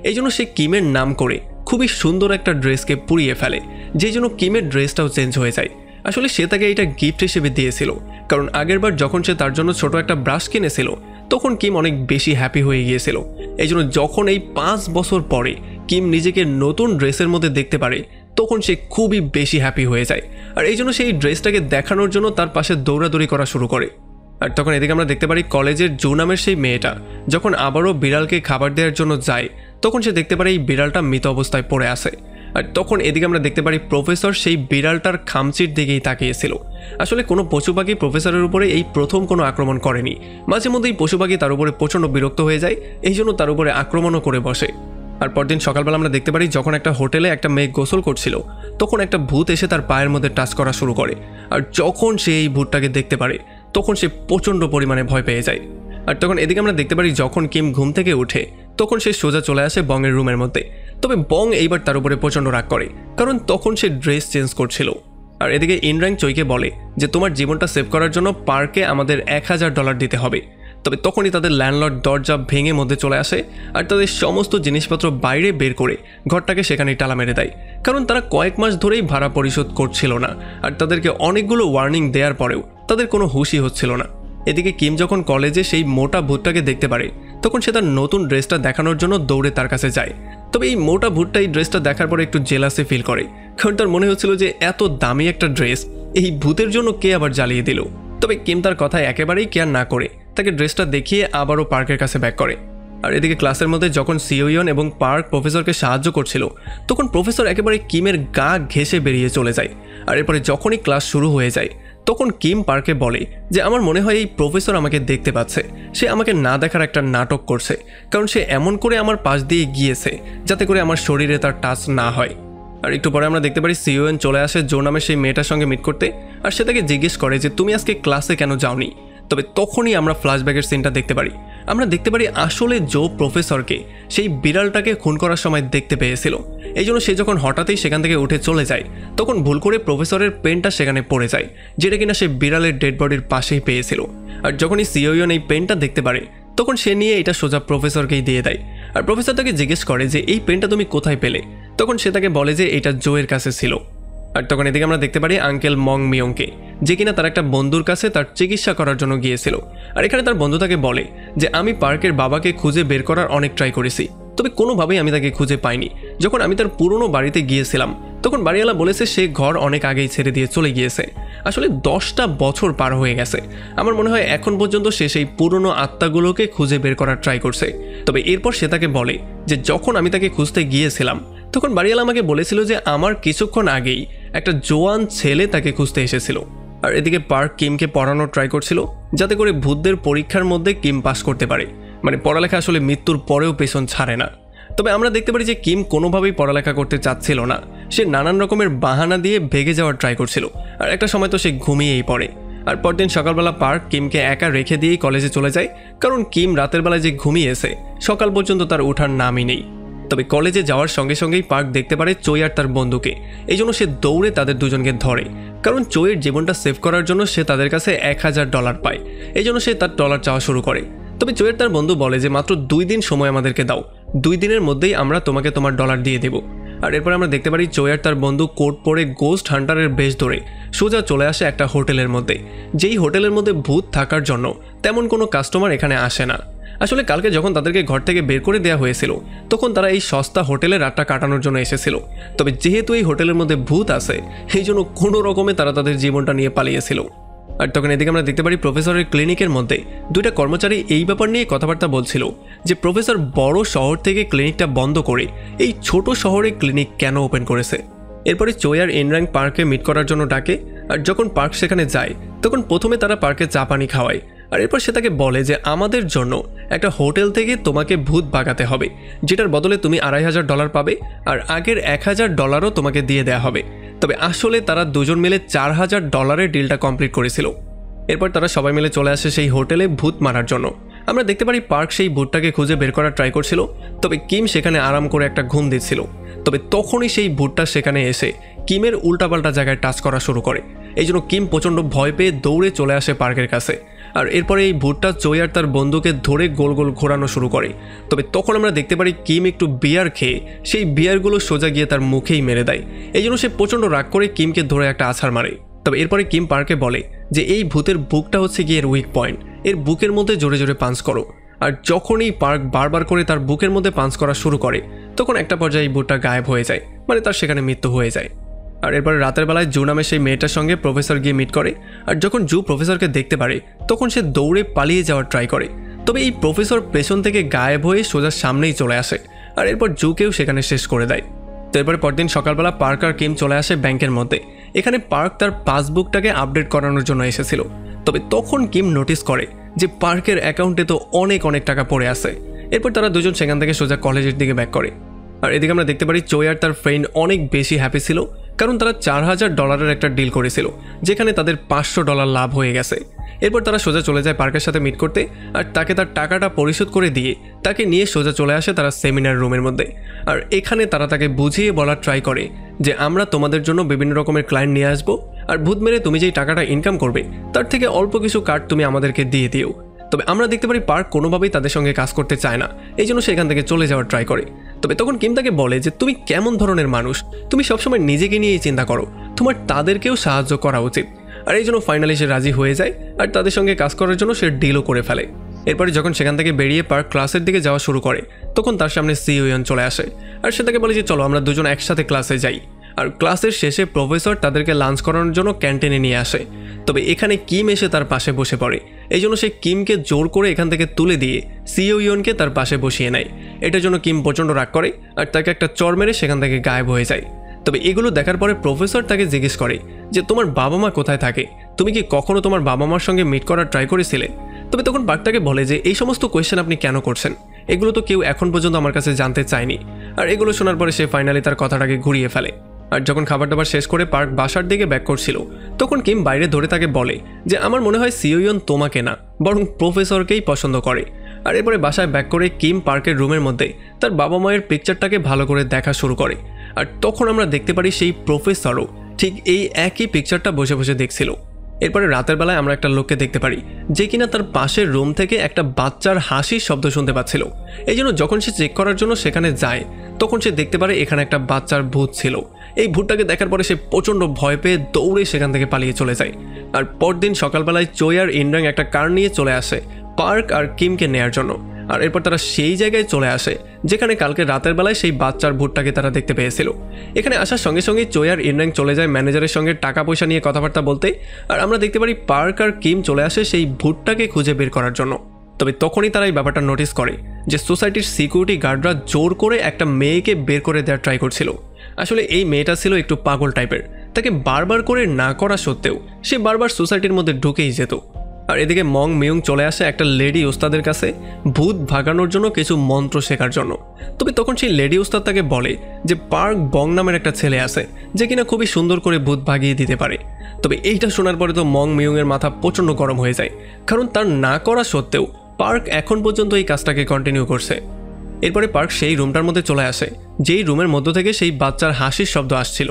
এই জন্য সে কিমের নাম করে খুবই সুন্দর একটা ড্রেসকে পুড়িয়ে ফেলে, যেই জন্য কিমের ড্রেসটাও চেঞ্জ হয়ে যায়। আসলে সে তাকে এটা গিফট হিসেবে দিয়েছিল, কারণ আগেরবার যখন সে তার জন্য ছোট একটা ব্রাশ কিনেছিল তখন কিম অনেক বেশি হ্যাপি হয়ে গিয়েছিল। এই জন্য যখন এই 5 বছর পরে কিম নিজেকে নতুন ড্রেসের মধ্যে দেখতে পারে তখন সে খুবই বেশি হ্যাপি হয়ে যায়, আর এই জন্য সেই ড্রেসটাকে দেখানোর জন্য তার পাশে দৌড়াদৌড়ি করা শুরু করে। আর তখন এদিকে আমরা দেখতে পারি কলেজের জু নামের সেই মেয়েটা যখন আবারও বিড়ালকে খাবার দেওয়ার জন্য যায় তখন সে দেখতে পারে এই বিড়ালটা মৃত অবস্থায় পড়ে আছে। আর তখন এদিকে আমরা দেখতে পারি প্রফেসর সেই বিড়ালটার খামচির দিকেই তাকিয়েছিল। আসলে কোনো পশু পাখি প্রফেসরের উপরে এই প্রথম কোনো আক্রমণ করেনি, মাঝে মধ্যেই পশু পাখি তার উপরে প্রচণ্ড বিরক্ত হয়ে যায়, এই জন্য তার উপরে আক্রমণও করে বসে। আর পরদিন সকালবেলা আমরা দেখতে পারি যখন একটা হোটেলে একটা মেয়ে গোসল করছিল তখন একটা ভূত এসে তার পায়ের মধ্যে টাচ করা শুরু করে। আর যখন সে এই ভূতটাকে দেখতে পারে তখন সে প্রচণ্ড পরিমাণে ভয় পেয়ে যায়। আর তখন এদিকে আমরা দেখতে পারি যখন কিম ঘুম থেকে উঠে তখন সে সোজা চলে আসে বংয়ের রুমের মধ্যে। তবে বং এইবার তার উপরে প্রচণ্ড রাগ করে, কারণ তখন সে ড্রেস চেঞ্জ করছিল। আর এদিকে ইনরাং চইকে বলে যে তোমার জীবনটা সেভ করার জন্য পার্কে আমাদের $1000 দিতে হবে। তবে তখনই তাদের ল্যান্ডলর্ড দরজা ভেঙে মধ্যে চলে আসে আর তাদের সমস্ত জিনিসপত্র বাইরে বের করে ঘরটাকে সেখানেই টালা মেরে দেয়, কারণ তারা কয়েক মাস ধরেই ভাড়া পরিশোধ করছিল না, আর তাদেরকে অনেকগুলো ওয়ার্নিং দেওয়ার পরেও তাদের কোনো হুঁশই হচ্ছিল না। এদিকে কিম যখন কলেজে সেই মোটা ভূতটাকে দেখতে পারে তখন সে তার নতুন ড্রেসটা দেখানোর জন্য দৌড়ে তার কাছে যায়। তবে এই মোটা ভূতটা এই ড্রেসটা দেখার পরে একটু জেলাসি ফিল করে, কারণ তার মনে হচ্ছিল যে এত দামি একটা ড্রেস এই ভূতের জন্য কে আবার জ্বালিয়ে দিল। তবে কিম তার কথায় একেবারেই কেয়ার না করে তাকে ড্রেসটা দেখিয়ে আবারও পার্কের কাছে ব্যাক করে। আর এদিকে ক্লাসের মধ্যে যখন সিওইয়ন এবং পার্ক প্রফেসরকে সাহায্য করছিল তখন প্রফেসর একেবারে কিমের গা ঘেঁষে বেরিয়ে চলে যায়। আর এরপরে যখনই ক্লাস শুরু হয়ে যায় তখন কিম পার্কে বলে যে আমার মনে হয় এই প্রফেসর আমাকে দেখতে পাচ্ছে, সে আমাকে না দেখার একটা নাটক করছে, কারণ সে এমন করে আমার পাশ দিয়ে গিয়েছে যাতে করে আমার শরীরে তার টাচ না হয়। আর একটু পরে আমরা দেখতে পারি সিওয়েন চলে আসে জো নামের সেই মেয়েটার সঙ্গে মিট করতে, আর সে তাকে জিজ্ঞেস করে যে তুমি আজকে ক্লাসে কেন যাওনি। তবে তখনই আমরা ফ্ল্যাশব্যাকের সিনটা দেখতে পারি। আমরা দেখতে পারি আসলে জো প্রফেসরকে সেই বিড়ালটাকে খুন করার সময় দেখতে পেয়েছিল, এই জন্য সে যখন হঠাৎই সেখান থেকে উঠে চলে যায় তখন ভুল করে প্রফেসরের পেনটা সেখানে পড়ে যায়, যেটা কিনা সে বিড়ালের ডেড বডির পাশেই পেয়েছিল। আর যখনই সিওইয়ন এই পেনটা দেখতে পারে তখন সে নিয়ে এটা সোজা প্রফেসরকেই দিয়ে দেয়। আর প্রফেসর তাকে জিজ্ঞেস করে যে এই পেনটা তুমি কোথায় পেলে, তখন সে তাকে বলে যে এটা জোয়ের কাছে ছিল। আর তখন এদিকে আমরা দেখতে পারি আঙ্কেল মং মিয়ংকে, যে কিনা তার একটা বন্ধুর কাছে তার চিকিৎসা করার জন্য গিয়েছিল। আর এখানে তার বন্ধু তাকে বলে যে আমি পার্কের বাবাকে খুঁজে বের করার অনেক ট্রাই করেছি, তবে কোনোভাবেই আমি তাকে খুঁজে পাইনি। যখন আমি তার পুরনো বাড়িতে গিয়েছিলাম তখন বাড়িওয়ালা বলেছে সে ঘর অনেক আগেই ছেড়ে দিয়ে চলে গিয়েছে। আসলে 10টা বছর পার হয়ে গেছে, আমার মনে হয় এখন পর্যন্ত সে সেই পুরনো আত্মাগুলোকে খুঁজে বের করার ট্রাই করছে। তবে এরপর সে তাকে বলে যে যখন আমি তাকে খুঁজতে গিয়েছিলাম তখন বাড়িওয়ালা আমাকে বলেছিল যে আমার কিছুক্ষণ আগেই একটা জোয়ান ছেলে তাকে খুঁজতে এসেছিল। আর এদিকে পার্ক কিমকে পড়ানোর ট্রাই করছিল যাতে করে ভূতদের পরীক্ষার মধ্যে কিম পাস করতে পারে, মানে পড়ালেখা আসলে মৃত্যুর পরেও পেছন ছাড়ে না। তবে আমরা দেখতে পারি যে কিম কোনোভাবেই পড়ালেখা করতে চাচ্ছিল না, সে নানান রকমের বাহানা দিয়ে ভেগে যাওয়ার ট্রাই করছিল। আর একটা সময় তো সে ঘুমিয়েই পড়ে। আর পরদিন সকালবেলা পার্ক কিমকে একা রেখে দিয়েই কলেজে চলে যায়, কারণ কিম রাতের বেলায় যে ঘুমিয়েছে সকাল পর্যন্ত তার ওঠার নামই নেই। তবে কলেজে যাওয়ার সঙ্গে সঙ্গেই পার্ক দেখতে পারে চই আর তার বন্ধুকে, এই জন্য সে দৌড়ে তাদের দুজনকে ধরে, কারণ চইয়ের জীবনটা সেভ করার জন্য সে তাদের কাছে $1000 পায়, এই জন্য সে তার ডলার চাওয়া শুরু করে। তবে চইয়ের তার বন্ধু বলে যে মাত্র 2 দিন সময় আমাদেরকে দাও, 2 দিনের মধ্যেই আমরা তোমাকে তোমার ডলার দিয়ে দেব। আর এরপর আমরা দেখতে পারি চইয়ার তার বন্ধু কোট পরে গোস্ট হান্টারের বেশ ধরে সোজা চলে আসে একটা হোটেলের মধ্যে, যেই হোটেলের মধ্যে ভূত থাকার জন্য তেমন কোনো কাস্টমার এখানে আসে না। আসলে কালকে যখন তাদেরকে ঘর থেকে বের করে দেওয়া হয়েছিল তখন তারা এই সস্তা হোটেলে রাতটা কাটানোর জন্য এসেছিল। তবে যেহেতু এই হোটেলের মধ্যে ভূত আছে এই জন্য কোনো রকমে তারা তাদের জীবনটা নিয়ে পালিয়েছিল। আর তখন এদিকে আমরা দেখতে পারি প্রফেসরের ক্লিনিকের মধ্যে 2টা কর্মচারী এই ব্যাপার নিয়ে কথাবার্তা বলছিল যে প্রফেসর বড় শহর থেকে ক্লিনিকটা বন্ধ করে এই ছোট শহরে ক্লিনিক কেন ওপেন করেছে। এরপরে চোয়ার ইনরাং পার্কে মিট করার জন্য ডাকে, আর যখন পার্ক সেখানে যায় তখন প্রথমে তারা পার্কে চা পানি খাওয়ায়। আর এরপর সে তাকে বলে যে আমাদের জন্য একটা হোটেল থেকে তোমাকে ভূত বাগাতে হবে, যেটার বদলে তুমি $2500 পাবে, আর আগের $1000ও তোমাকে দিয়ে দেওয়া হবে। তবে আসলে তারা দুজন মিলে $4000 ডিলটা কমপ্লিট করেছিল। এরপর তারা সবাই মিলে চলে আসে সেই হোটেলে ভূত মারার জন্য। আমরা দেখতে পারি পার্ক সেই ভূতটাকে খুঁজে বের করার ট্রাই করছিল, তবে কিম সেখানে আরাম করে একটা ঘুম দিচ্ছিল। তবে তখনই সেই ভূতটা সেখানে এসে কিমের উল্টাপাল্টা জায়গায় টাচ করা শুরু করে, এই জন্য কিম প্রচণ্ড ভয় পেয়ে দৌড়ে চলে আসে পার্কের কাছে। আর এরপরে এই ভূতটা চইয়ার তার বন্ধুকে ধরে গোল গোল ঘোরানো শুরু করে। তবে তখন আমরা দেখতে পারি কিম একটু বিয়ার খেয়ে সেই বিয়ারগুলো সোজা গিয়ে তার মুখেই মেরে দেয়, এই জন্য সে প্রচণ্ড রাগ করে কিমকে ধরে একটা আছাড় মারে। তবে এরপরে কিম পার্ককে বলে যে এই ভূতের বুকটা হচ্ছে গিয়ে এর উইক পয়েন্ট, এর বুকের মধ্যে জোরে জোরে পাঞ্চ করো। আর যখনই পার্ক বারবার করে তার বুকের মধ্যে পাঞ্চ করা শুরু করে তখন একটা পর্যায়ে এই ভূতটা গায়েব হয়ে যায়, মানে তার সেখানে মৃত্যু হয়ে যায়। আর এরপরে রাতের বেলায় জু নামে সেই মেয়েটার সঙ্গে প্রফেসর গিয়ে মিট করে। আর যখন জু প্রফেসরকে দেখতে পারে তখন সে দৌড়ে পালিয়ে যাওয়ার ট্রাই করে, তবে এই প্রফেসর পেছন থেকে গায়েব হয়ে সোজা সামনেই চলে আসে আর এরপর জুকেও সেখানে শেষ করে দেয়। তো এরপরে পরদিন সকালবেলা পার্ক আর কিম চলে আসে ব্যাংকের মধ্যে। এখানে পার্ক তার পাসবুকটাকে আপডেট করানোর জন্য এসেছিল, তবে তখন কিম নোটিস করে যে পার্কের অ্যাকাউন্টে তো অনেক টাকা পড়ে আছে। এরপর তারা দুজন সেখান থেকে সোজা কলেজের দিকে ব্যাক করে। আর এদিকে আমরা দেখতে পারি চোই আর তার ফ্রেন্ড অনেক বেশি হ্যাপি ছিল, কারণ তারা $4000 একটা ডিল করেছিল যেখানে তাদের $500 লাভ হয়ে গেছে। এরপর তারা সোজা চলে যায় পার্কের সাথে মিট করতে আর তাকে তার টাকাটা পরিশোধ করে দিয়ে তাকে নিয়ে সোজা চলে আসে তারা সেমিনার রুমের মধ্যে। আর এখানে তারা তাকে বুঝিয়ে বলার ট্রাই করে যে আমরা তোমাদের জন্য বিভিন্ন রকমের ক্লায়েন্ট নিয়ে আসবো, আর ভূত মেরে তুমি যেই টাকাটা ইনকাম করবে তার থেকে অল্প কিছু কার্ড তুমি আমাদেরকে দিয়ে দিও। তবে আমরা দেখতে পারি পার্ক কোনোভাবেই তাদের সঙ্গে কাজ করতে চায় না, এই জন্য সেখান থেকে চলে যাওয়ার ট্রাই করে। তবে তখন কিম তাকে বলে যে তুমি কেমন ধরনের মানুষ, তুমি সবসময় নিজেকে নিয়েই চিন্তা করো, তোমার তাদেরকেও সাহায্য করা উচিত। আর এই জন্য ফাইনালি সে রাজি হয়ে যায় আর তাদের সঙ্গে কাজ করার জন্য সে ডিলও করে ফেলে। এরপরে যখন সেখান থেকে বেরিয়ে পার্ক ক্লাসের দিকে যাওয়া শুরু করে তখন তার সামনে সিওয়ান চলে আসে আর সে তাকে বলে যে চলো আমরা দুজন একসাথে ক্লাসে যাই। আর ক্লাসের শেষে প্রফেসর তাদেরকে লাঞ্চ করানোর জন্য ক্যান্টিনে নিয়ে আসে, তবে এখানে কিম এসে তার পাশে বসে পড়ে। এই জন্য সে কিমকে জোর করে এখান থেকে তুলে দিয়ে সিওইয়নকে তার পাশে বসিয়ে নেয়। এটার জন্য কিম প্রচণ্ড রাগ করে আর তাকে একটা চড় মেরে সেখান থেকে গায়েব হয়ে যায়। তবে এগুলো দেখার পরে প্রফেসর তাকে জিজ্ঞেস করে যে তোমার বাবা মা কোথায় থাকে, তুমি কি কখনো তোমার বাবা মার সঙ্গে মিট করার ট্রাই করেছিলে? তবে তখন পার্ক তাকে বলে যে এই সমস্ত কোয়েশ্চেন আপনি কেন করছেন, এগুলো তো কেউ এখন পর্যন্ত আমার কাছে জানতে চায়নি। আর এগুলো শোনার পরে সে ফাইনালি তার কথাটাকে ঘুরিয়ে ফেলে। আর যখন খাবার দাবার শেষ করে পার্ক বাসার দিকে ব্যাক করছিল তখন কিম বাইরে ধরে তাকে বলে যে আমার মনে হয় সিওইয়ন তোমাকে না বরং প্রফেসরকেই পছন্দ করে। আর এরপরে বাসায় ব্যাক করে কিম পার্কের রুমের মধ্যে তার বাবা মায়ের পিকচারটাকে ভালো করে দেখা শুরু করে। আর তখন আমরা দেখতে পারি সেই প্রফেসরও ঠিক এই একই পিকচারটা বসে বসে দেখছিল। এরপরে রাতের বেলায় আমরা একটা লোককে দেখতে পারি যে কিনা তার পাশের রুম থেকে একটা বাচ্চার হাসির শব্দ শুনতে পাচ্ছিল। এই জন্য যখন সে চেক করার জন্য সেখানে যায় তখন সে দেখতে পারে এখানে একটা বাচ্চার ভূত ছিল। এই ভূতটাকে দেখার পরে সে প্রচণ্ড ভয় পেয়ে দৌড়ে সেখান থেকে পালিয়ে চলে যায়। আর পরদিন সকালবেলায় চোই আর ইনরাং একটা কার নিয়ে চলে আসে পার্ক আর কিমকে নেয়ার জন্য। আর এরপর তারা সেই জায়গায় চলে আসে যেখানে কালকে রাতের বেলায় সেই বাচ্চার ভূতটাকে তারা দেখতে পেয়েছিল। এখানে আসার সঙ্গে সঙ্গে চোই আর ইনরাং চলে যায় ম্যানেজারের সঙ্গে টাকা পয়সা নিয়ে কথাবার্তা বলতে। আর আমরা দেখতে পারি পার্ক আর কিম চলে আসে সেই ভূতটাকে খুঁজে বের করার জন্য। তবে তখনই তারা এই ব্যাপারটা নোটিস করে যে সোসাইটির সিকিউরিটি গার্ডরা জোর করে একটা মেয়েকে বের করে দেওয়ার ট্রাই করছিল। আসলে এই মেয়েটা ছিল একটু পাগল টাইপের, তাকে বারবার করে না করা সত্ত্বেও সে বারবার সোসাইটির মধ্যে ঢুকেই যেত। আর এদিকে মং মিউং চলে আসে একটা লেডি ওস্তাদের কাছে ভূত ভাগানোর জন্য কিছু মন্ত্র শেখার জন্য। তবে তখন সেই লেডি ওস্তাদ তাকে বলে যে পার্ক বং নামের একটা ছেলে আছে যে কিনা খুবই সুন্দর করে ভূত ভাগিয়ে দিতে পারে। তবে এইটা শোনার পরে তো মং মিউংয়ের মাথা প্রচণ্ড গরম হয়ে যায়, কারণ তার না করা সত্ত্বেও পার্ক এখন পর্যন্ত এই কাজটাকে কন্টিনিউ করছে। এরপরে পার্ক সেই রুমটার মধ্যে চলে আসে যেই রুমের মধ্য থেকে সেই বাচ্চার হাসির শব্দ আসছিল।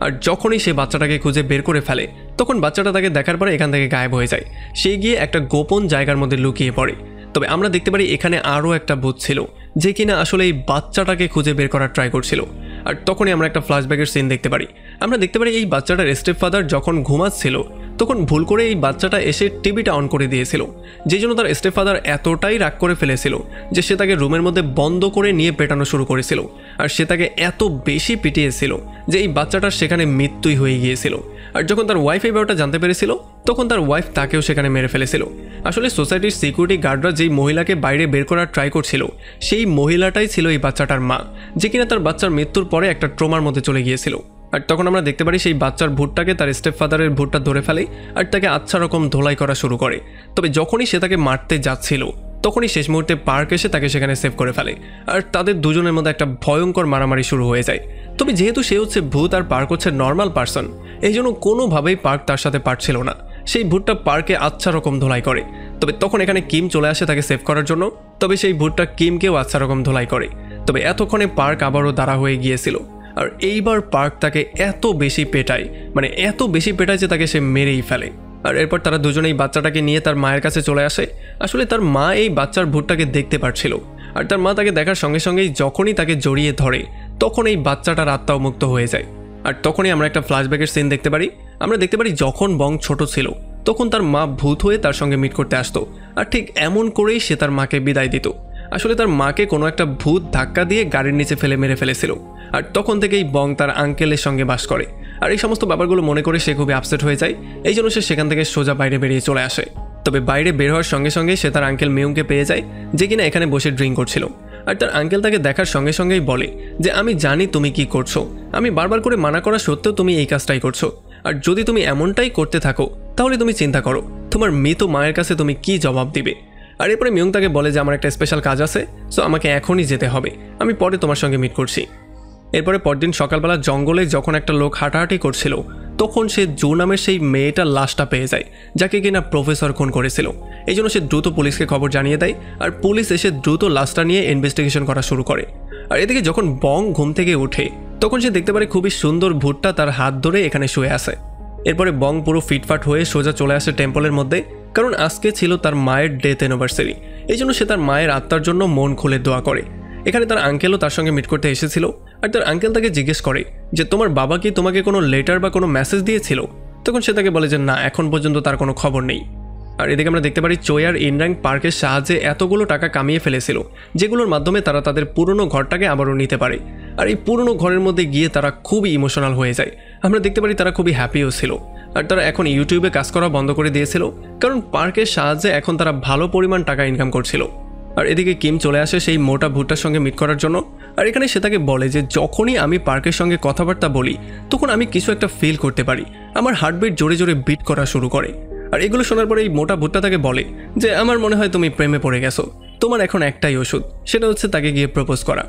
আর যখনই সে বাচ্চাটাকে খুঁজে বের করে ফেলে তখন বাচ্চাটা তাকে দেখার পরে এখান থেকে গায়েব হয়ে যায়। সে গিয়ে একটা গোপন জায়গার মধ্যে লুকিয়ে পড়ে। তবে আমরা দেখতে পারি এখানে আরও একটা ভূত ছিল যে কিনা আসলে এই বাচ্চাটাকে খুঁজে বের করার ট্রাই করছিল। আর তখনই আমরা একটা ফ্ল্যাশব্যাকের সিন দেখতে পারি। আমরা দেখতে পারি এই বাচ্চাটার স্টেপ ফাদার যখন ঘুমাচ্ছিল তখন ভুল করে এই বাচ্চাটা এসে টিভিটা অন করে দিয়েছিল, যেই জন্য তার স্টেপ ফাদার এতটাই রাগ করে ফেলেছিল যে সে তাকে রুমের মধ্যে বন্ধ করে নিয়ে পেটানো শুরু করেছিল। আর সে তাকে এত বেশি পিটিয়েছিল যে এই বাচ্চাটার সেখানে মৃত্যুই হয়ে গিয়েছিল। আর যখন তার ওয়াইফ এই ব্যাপারটা জানতে পেরেছিল তখন তার ওয়াইফ তাকেও সেখানে মেরে ফেলেছিল। আসলে সোসাইটির সিকিউরিটি গার্ডরা যেই মহিলাকে বাইরে বের করার ট্রাই করছিল সেই মহিলাটাই ছিল এই বাচ্চাটার মা, যে কিনা তার বাচ্চার মৃত্যুর পরে একটা ট্রমার মধ্যে চলে গিয়েছিল। আর তখন আমরা দেখতে পারি সেই বাচ্চার ভূতটাকে তার স্টেপ ফাদারের ভূতটা ধরে ফেলে আর তাকে আচ্ছা রকম ধোলাই করা শুরু করে। তবে যখনই সে তাকে মারতে যাচ্ছিল তখনই শেষ মুহূর্তে পার্ক এসে তাকে সেখানে সেভ করে ফেলে। আর তাদের দুজনের মধ্যে একটা ভয়ঙ্কর মারামারি শুরু হয়ে যায়। তবে যেহেতু সে হচ্ছে ভূত আর পার্ক হচ্ছে নর্মাল পার্সন, এই জন্য কোনোভাবেই পার্ক তার সাথে পারছিল না। সেই ভূতটা পার্কে আচ্ছা রকম ধোলাই করে। তবে তখন এখানে কিম চলে আসে তাকে সেভ করার জন্য। তবে সেই ভূতটা কিমকেও আচ্ছা রকম ধোলাই করে। তবে এতক্ষণে পার্ক আবারও দাঁড়া হয়ে গিয়েছিল। আর এইবার পার্ক তাকে এত বেশি পেটায়, মানে এত বেশি পেটায় যে তাকে সে মেরেই ফেলে। আর এরপর তারা দুজনেই বাচ্চাটাকে নিয়ে তার মায়ের কাছে চলে আসে। আসলে তার মা এই বাচ্চার ভূতটাকে দেখতে পারছিল। আর তার মা তাকে দেখার সঙ্গে সঙ্গেই যখনই তাকে জড়িয়ে ধরে তখন এই বাচ্চাটার আত্মাও মুক্ত হয়ে যায়। আর তখনই আমরা একটা ফ্ল্যাশব্যাকের সিন দেখতে পারি। আমরা দেখতে পারি যখন বং ছোট ছিল তখন তার মা ভূত হয়ে তার সঙ্গে মিট করতে আসতো, আর ঠিক এমন করেই সে তার মাকে বিদায় দিত। আসলে তার মাকে কোনো একটা ভূত ধাক্কা দিয়ে গাড়ির নিচে ফেলে মেরে ফেলেছিল, আর তখন থেকেই বং তার আঙ্কেলের সঙ্গে বাস করে। আর এই সমস্ত ব্যাপারগুলো মনে করে সে খুবই আপসেট হয়ে যায়, এই জন্য সে সেখান থেকে সোজা বাইরে বেরিয়ে চলে আসে। তবে বাইরে বের হওয়ার সঙ্গে সঙ্গে সে তার আঙ্কেল মিউংকে পেয়ে যায়, যে কিনা এখানে বসে ড্রিঙ্ক করছিল। আর তার আঙ্কেল তাকে দেখার সঙ্গে সঙ্গেই বলে যে আমি জানি তুমি কি করছো, আমি বারবার করে মানা করা সত্ত্বেও তুমি এই কাজটাই করছো, আর যদি তুমি এমনটাই করতে থাকো তাহলে তুমি চিন্তা করো তোমার মৃত মায়ের কাছে তুমি কি জবাব দিবে। আর এরপরে মিউং তাকে বলে যে আমার একটা স্পেশাল কাজ আছে, সো আমাকে এখনই যেতে হবে, আমি পরে তোমার সঙ্গে মিট করছি। এরপরে পরদিন সকালবেলা জঙ্গলে যখন একটা লোক হাঁটাহাঁটি করছিল তখন সে জো নামের সেই মেয়েটার লাশটা পেয়ে যায়, যাকে কিনা প্রফেসর খুন করেছিল। এই জন্য সে দ্রুত পুলিশকে খবর জানিয়ে দেয়, আর পুলিশ এসে দ্রুত লাশটা নিয়ে ইনভেস্টিগেশন করা শুরু করে। আর এদিকে যখন বং ঘুম থেকে ওঠে তখন সে দেখতে পারে খুবই সুন্দর ভূতটা তার হাত ধরে এখানে শুয়ে আছে। এরপরে বং পুরো ফিটফাট হয়ে সোজা চলে আসে টেম্পলের মধ্যে, কারণ আজকে ছিল তার মায়ের ডেথ অ্যানিভার্সারি। এই জন্য সে তার মায়ের আত্মার জন্য মন খুলে দোয়া করে। এখানে তার আঙ্কেলও তার সঙ্গে মিট করতে এসেছিল, আর তার আঙ্কেল তাকে জিজ্ঞেস করে যে তোমার বাবা কি তোমাকে কোনো লেটার বা কোনো মেসেজ দিয়েছিল? তখন সে তাকে বলে যে না, এখন পর্যন্ত তার কোনো খবর নেই। আর এদিকে আমরা দেখতে পারি চোয় আর ইনরাং পার্কের সাহায্যে এতগুলো টাকা কামিয়ে ফেলেছিল, যেগুলোর মাধ্যমে তারা তাদের পুরনো ঘরটাকে আবারও নিতে পারে। আর এই পুরনো ঘরের মধ্যে গিয়ে তারা খুবই ইমোশনাল হয়ে যায়। আমরা দেখতে পারি তারা খুবই হ্যাপিও ছিল, আর তারা এখন ইউটিউবে কাজ করা বন্ধ করে দিয়েছিল, কারণ পার্কের সাহায্যে এখন তারা ভালো পরিমাণ টাকা ইনকাম করছিল। আর এদিকে কিম চলে আসে সেই মোটা ভূতটার সঙ্গে মিট করার জন্য, আর এখানে সে তাকে বলে যে যখনই আমি পার্কের সঙ্গে কথাবার্তা বলি তখন আমি কিছু একটা ফিল করতে পারি, আমার হার্টবিট জোরে জোরে বিট করা শুরু করে। আর এগুলো শোনার পরে এই মোটা ভূতটা তাকে বলে যে আমার মনে হয় তুমি প্রেমে পড়ে গেছো, তোমার এখন একটাই ওষুধ, সেটা হচ্ছে তাকে গিয়ে প্রপোজ করা।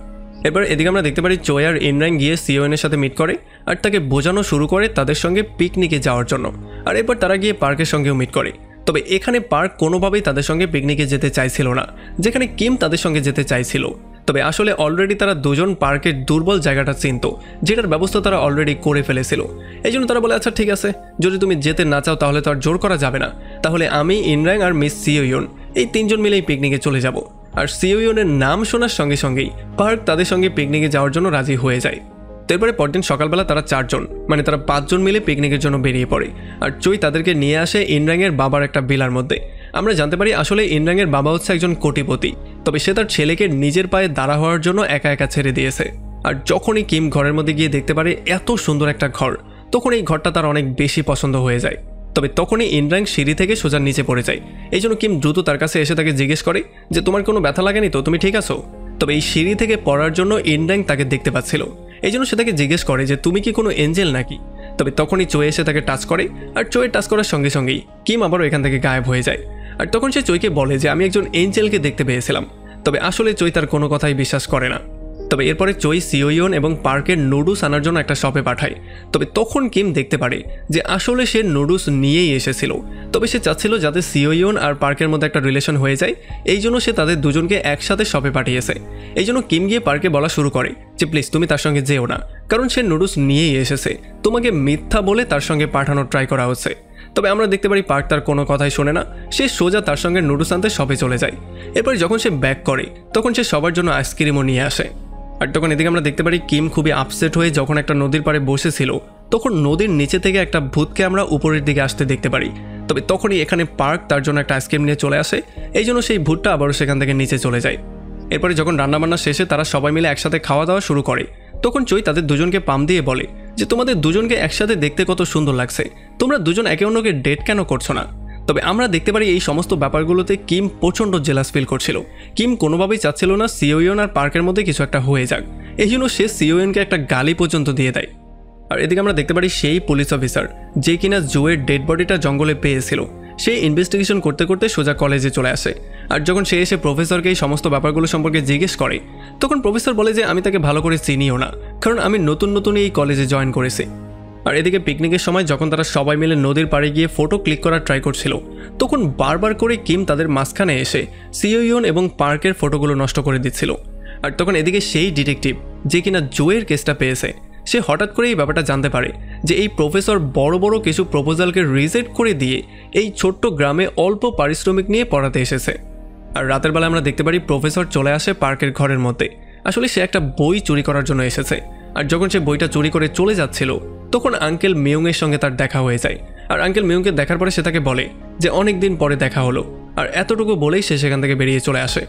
এবার এদিকে আমরা দেখতে পারি চোয় আর ইনরাং গিয়ে সিওএনের সাথে মিট করে, আর তাকে বোঝানো শুরু করে তাদের সঙ্গে পিকনিকে যাওয়ার জন্য। আর এরপর তারা গিয়ে পার্কের সঙ্গেও মিট করে। তবে এখানে পার্ক কোনোভাবেই তাদের সঙ্গে পিকনিকে যেতে চাইছিল না, যেখানে কিম তাদের সঙ্গে যেতে চাইছিল। তবে আসলে অলরেডি তারা দুজন পার্কের দুর্বল জায়গাটা চিনত, যেটার ব্যবস্থা তারা অলরেডি করে ফেলেছিল। এই জন্য তারা বলে আচ্ছা ঠিক আছে, যদি তুমি যেতে না চাও তাহলে তো আর জোর করা যাবে না, তাহলে আমি, ইনরাং আর মিস সিওইয়ন এই তিনজন মিলেই পিকনিকে চলে যাব। আর সিওইয়নের নাম শোনার সঙ্গে সঙ্গেই পার্ক তাদের সঙ্গে পিকনিকে যাওয়ার জন্য রাজি হয়ে যায়। তারপরে পরদিন সকালবেলা তারা চারজন, মানে তারা পাঁচজন মিলে পিকনিকের জন্য বেরিয়ে পড়ে, আর চই তাদেরকে নিয়ে আসে ইনরাংয়ের বাবার একটা ভিলার মধ্যে। আমরা জানতে পারি আসলে ইনরাংয়ের বাবা হচ্ছে একজন কোটিপতি, তবে সে তার ছেলেকে নিজের পায়ে দাঁড়া হওয়ার জন্য একা একা ছেড়ে দিয়েছে। আর যখনই কিম ঘরের মধ্যে গিয়ে দেখতে পারে এত সুন্দর একটা ঘর, তখন এই ঘরটা তার অনেক বেশি পছন্দ হয়ে যায়। তবে তখনই ইনরাং সিঁড়ি থেকে সোজা নিচে পড়ে যায়। এই জন্য কিম দ্রুত তার কাছে এসে তাকে জিজ্ঞেস করে যে তোমার কোনো ব্যথা লাগেনি তো, তুমি ঠিক আছো? তবে এই সিঁড়ি থেকে পড়ার জন্য ইনরাং তাকে দেখতে পাচ্ছিল, এই জন্য সে তাকে জিজ্ঞেস করে যে তুমি কি কোনো এঞ্জেল নাকি? তবে তখনই চোয় এসে তাকে টাচ করে, আর চোয়ের টাচ করার সঙ্গে সঙ্গেই কিম আবারও এখান থেকে গায়েব হয়ে যায়। আর তখন সে চোয়কে বলে যে আমি একজন এঞ্জেলকে দেখতে পেয়েছিলাম। তবে আসলে চোয় তার কোনো কথাই বিশ্বাস করে না। তবে এরপরে চোই সিওইয়ন এবং পার্কের নুডলস আনার জন্য একটা শপে পাঠায়। তবে তখন কিম দেখতে পারে যে আসলে সে নুডলস নিয়েই এসেছিল, তবে সে চাচ্ছিল যাতে সিওইয়ন আর পার্কের মধ্যে একটা রিলেশন হয়ে যায়, এই জন্য সে তাদের দুজনকে একসাথে শপে পাঠিয়েছে। এই জন্য কিম গিয়ে পার্কে বলা শুরু করে যে প্লিজ তুমি তার সঙ্গে যেও না, কারণ সে নুডলস নিয়েই এসেছে, তোমাকে মিথ্যা বলে তার সঙ্গে পাঠানোর ট্রাই করা হচ্ছে। তবে আমরা দেখতে পারি পার্ক তার কোনো কথাই শোনে না, সে সোজা তার সঙ্গে নুডলস আনতে শপে চলে যায়। এরপর যখন সে ব্যাক করে তখন সে সবার জন্য আইসক্রিমও নিয়ে আসে। আর তখন এদিকে আমরা দেখতে পারি কিম খুবই আপসেট হয়ে যখন একটা নদীর পাড়ে বসেছিল তখন নদীর নিচে থেকে একটা ভূতকে আমরা উপরের দিকে আসতে দেখতে পারি। তবে তখনই এখানে পার্ক তার জন্য একটা আইসক্রিম নিয়ে চলে আসে, এই জন্য সেই ভূতটা আবারও সেখান থেকে নিচে চলে যায়। এরপরে যখন রান্নাবান্না শেষে তারা সবাই মিলে একসাথে খাওয়া দাওয়া শুরু করে তখন চই তাদের দুজনকে পাম দিয়ে বলে যে তোমাদের দুজনকে একসাথে দেখতে কত সুন্দর লাগছে, তোমরা দুজন একে অন্যকে ডেট কেন করছো না? তবে আমরা দেখতে পারি এই সমস্ত ব্যাপারগুলোতে কিম প্রচণ্ড জেলাস ফিল করছিল। কিম কোনোভাবেই চাচ্ছিল না সিওইয়ন আর পার্কের মধ্যে কিছু একটা হয়ে যাক, এই জন্য সে সিওইয়নকে একটা গালি পর্যন্ত দিয়ে দেয়। আর এদিকে আমরা দেখতে পারি সেই পুলিশ অফিসার যে কিনা জোয়ের ডেড বডিটা জঙ্গলে পেয়েছিল, সে ইনভেস্টিগেশন করতে করতে সোজা কলেজে চলে আসে। আর যখন সে এসে প্রফেসরকে এই সমস্ত ব্যাপারগুলো সম্পর্কে জিজ্ঞেস করে তখন প্রফেসর বলে যে আমি তাকে ভালো করে চিনিও না, কারণ আমি নতুন এই কলেজে জয়েন করেছি। আর এদিকে পিকনিকের সময় যখন তারা সবাই মিলে নদীর পাড়ে গিয়ে ফটো ক্লিক করার ট্রাই করছিল তখন বারবার করে কিম তাদের মাঝখানে এসে সিওইয়ন এবং পার্কের ফটোগুলো নষ্ট করে দিচ্ছিল। আর তখন এদিকে সেই ডিটেকটিভ যে কিনা জোয়ের কেসটা পেয়েছে সে হঠাৎ করে এই ব্যাপারটা জানতে পারে যে এই প্রফেসর বড় বড় কিছু প্রপোজালকে রিজেক্ট করে দিয়ে এই ছোট্ট গ্রামে অল্প পারিশ্রমিক নিয়ে পড়াতে এসেছে। আর রাতের বেলা আমরা দেখতে পারি প্রফেসর চলে আসে পার্কের ঘরের মধ্যে। আসলে সে একটা বই চুরি করার জন্য এসেছে, আর যখন সে বইটা চুরি করে চলে যাচ্ছিল তখন আঙ্কেল মিয়ংয়ের সঙ্গে তার দেখা হয়ে যায়। আর আঙ্কেল মিয়ংকে দেখার পরে সে তাকে বলে যে অনেক দিন পরে দেখা হলো, আর এতটুকু বলেই সে সেখান থেকে বেরিয়ে চলে আসে।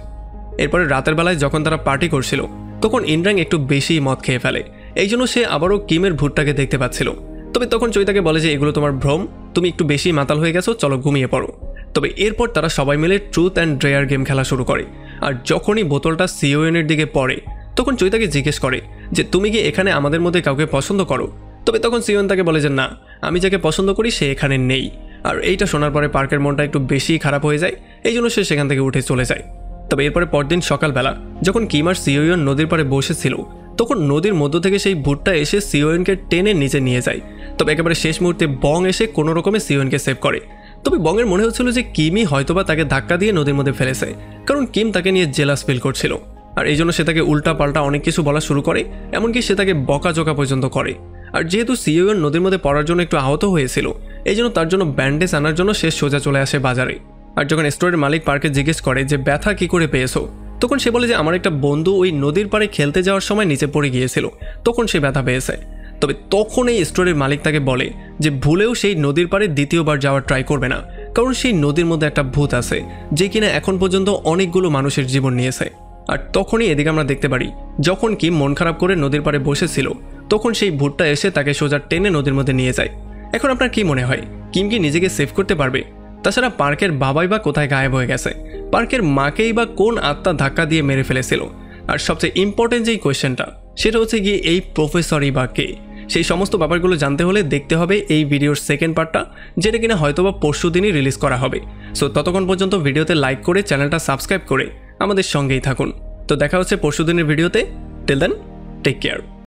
এরপরে রাতের বেলায় যখন তারা পার্টি করছিল তখন ইনরাং একটু বেশি মদ খেয়ে ফেলে, এই জন্য সে আবারও কিমের ভূতটাকে দেখতে পাচ্ছিল। তবে তখন চৈতাকে বলে যে এগুলো তোমার ভ্রম, তুমি একটু বেশি মাতাল হয়ে গেছো, চলো ঘুমিয়ে পড়ো। তবে এরপর তারা সবাই মিলে ট্রুথ অ্যান্ড ডেয়ার গেম খেলা শুরু করে। আর যখনই বোতলটা সিওএনের দিকে পড়ে তখন চৈতাকে জিজ্ঞেস করে যে তুমি কি এখানে আমাদের মধ্যে কাউকে পছন্দ করো? তবে তখন সিওএন তাকে বলে যে না, আমি যাকে পছন্দ করি সে এখানে নেই। আর এইটা শোনার পরে পার্কের মনটা একটু বেশি খারাপ হয়ে যায়, এই জন্য সে সেখান থেকে উঠে চলে যায়। তবে এরপরে পরদিন সকালবেলা যখন কিম আর সিওএন নদীর পাড়ে বসেছিল তখন নদীর মধ্য থেকে সেই ভূতটা এসে সিওএনকে টেনে নিচে নিয়ে যায়। তবে একেবারে শেষ মুহূর্তে বং এসে কোনো রকমে সিওএনকে সেভ করে। তবে বংয়ের মনে হচ্ছিল যে কিমই হয়তোবা তাকে ধাক্কা দিয়ে নদীর মধ্যে ফেলেছে, কারণ কিম তাকে নিয়ে জেলাস ফিল করছিল। আর এই জন্য সে তাকে উল্টা পাল্টা অনেক কিছু বলা শুরু করে, এমনকি সে তাকে বকাঝকা পর্যন্ত করে। আর যেহেতু সিওএন নদীর মধ্যে পড়ার জন্য একটু আহত হয়েছিল, এই জন্য তার জন্য ব্যান্ডেজ আনার জন্য সে সোজা চলে আসে বাজারে। আর যখন স্টোরের মালিক পার্কে জিজ্ঞেস করে যে ব্যথা কি করে পেয়েছো, তখন সে বলে যে আমার একটা বন্ধু ওই নদীর পাড়ে খেলতে যাওয়ার সময় নিচে পড়ে গিয়েছিল, তখন সে ব্যথা পেয়েছে। তবে তখন এই স্টোরের মালিক তাকে বলে যে ভুলেও সেই নদীর পাড়ে দ্বিতীয়বার যাওয়ার ট্রাই করবে না, কারণ সেই নদীর মধ্যে একটা ভূত আছে যে কিনা এখন পর্যন্ত অনেকগুলো মানুষের জীবন নিয়েছে। আর তখনই এদিকে আমরা দেখতে পারি যখন কিম মন খারাপ করে নদীর পাড়ে বসেছিল তখন সেই ভূতটা এসে তাকে সোজা টেনে নদীর মধ্যে নিয়ে যায়। এখন আপনার কি মনে হয় কিম কি নিজেকে সেভ করতে পারবে? তাছাড়া পার্কের বাবাই বা কোথায় গায়েব হয়ে গেছে? পার্কের মাকেই বা কোন আত্মা ধাক্কা দিয়ে মেরে ফেলেছিল? আর সবচেয়ে ইম্পর্টেন্ট যেই কোয়েশ্চেনটা সেটা হচ্ছে গিয়ে এই প্রফেসরই বা কে? সেই সমস্ত ব্যাপারগুলো জানতে হলে দেখতে হবে এই ভিডিওর সেকেন্ড পার্টটা, যেটা কিনা হয়তোবা পরশু দিনই রিলিজ করা হবে। সো ততক্ষণ পর্যন্ত ভিডিওতে লাইক করে চ্যানেলটা সাবস্ক্রাইব করে আমাদের সঙ্গেই থাকুন। তো দেখা হচ্ছে পরশু দিনের ভিডিওতে। Till then, take care.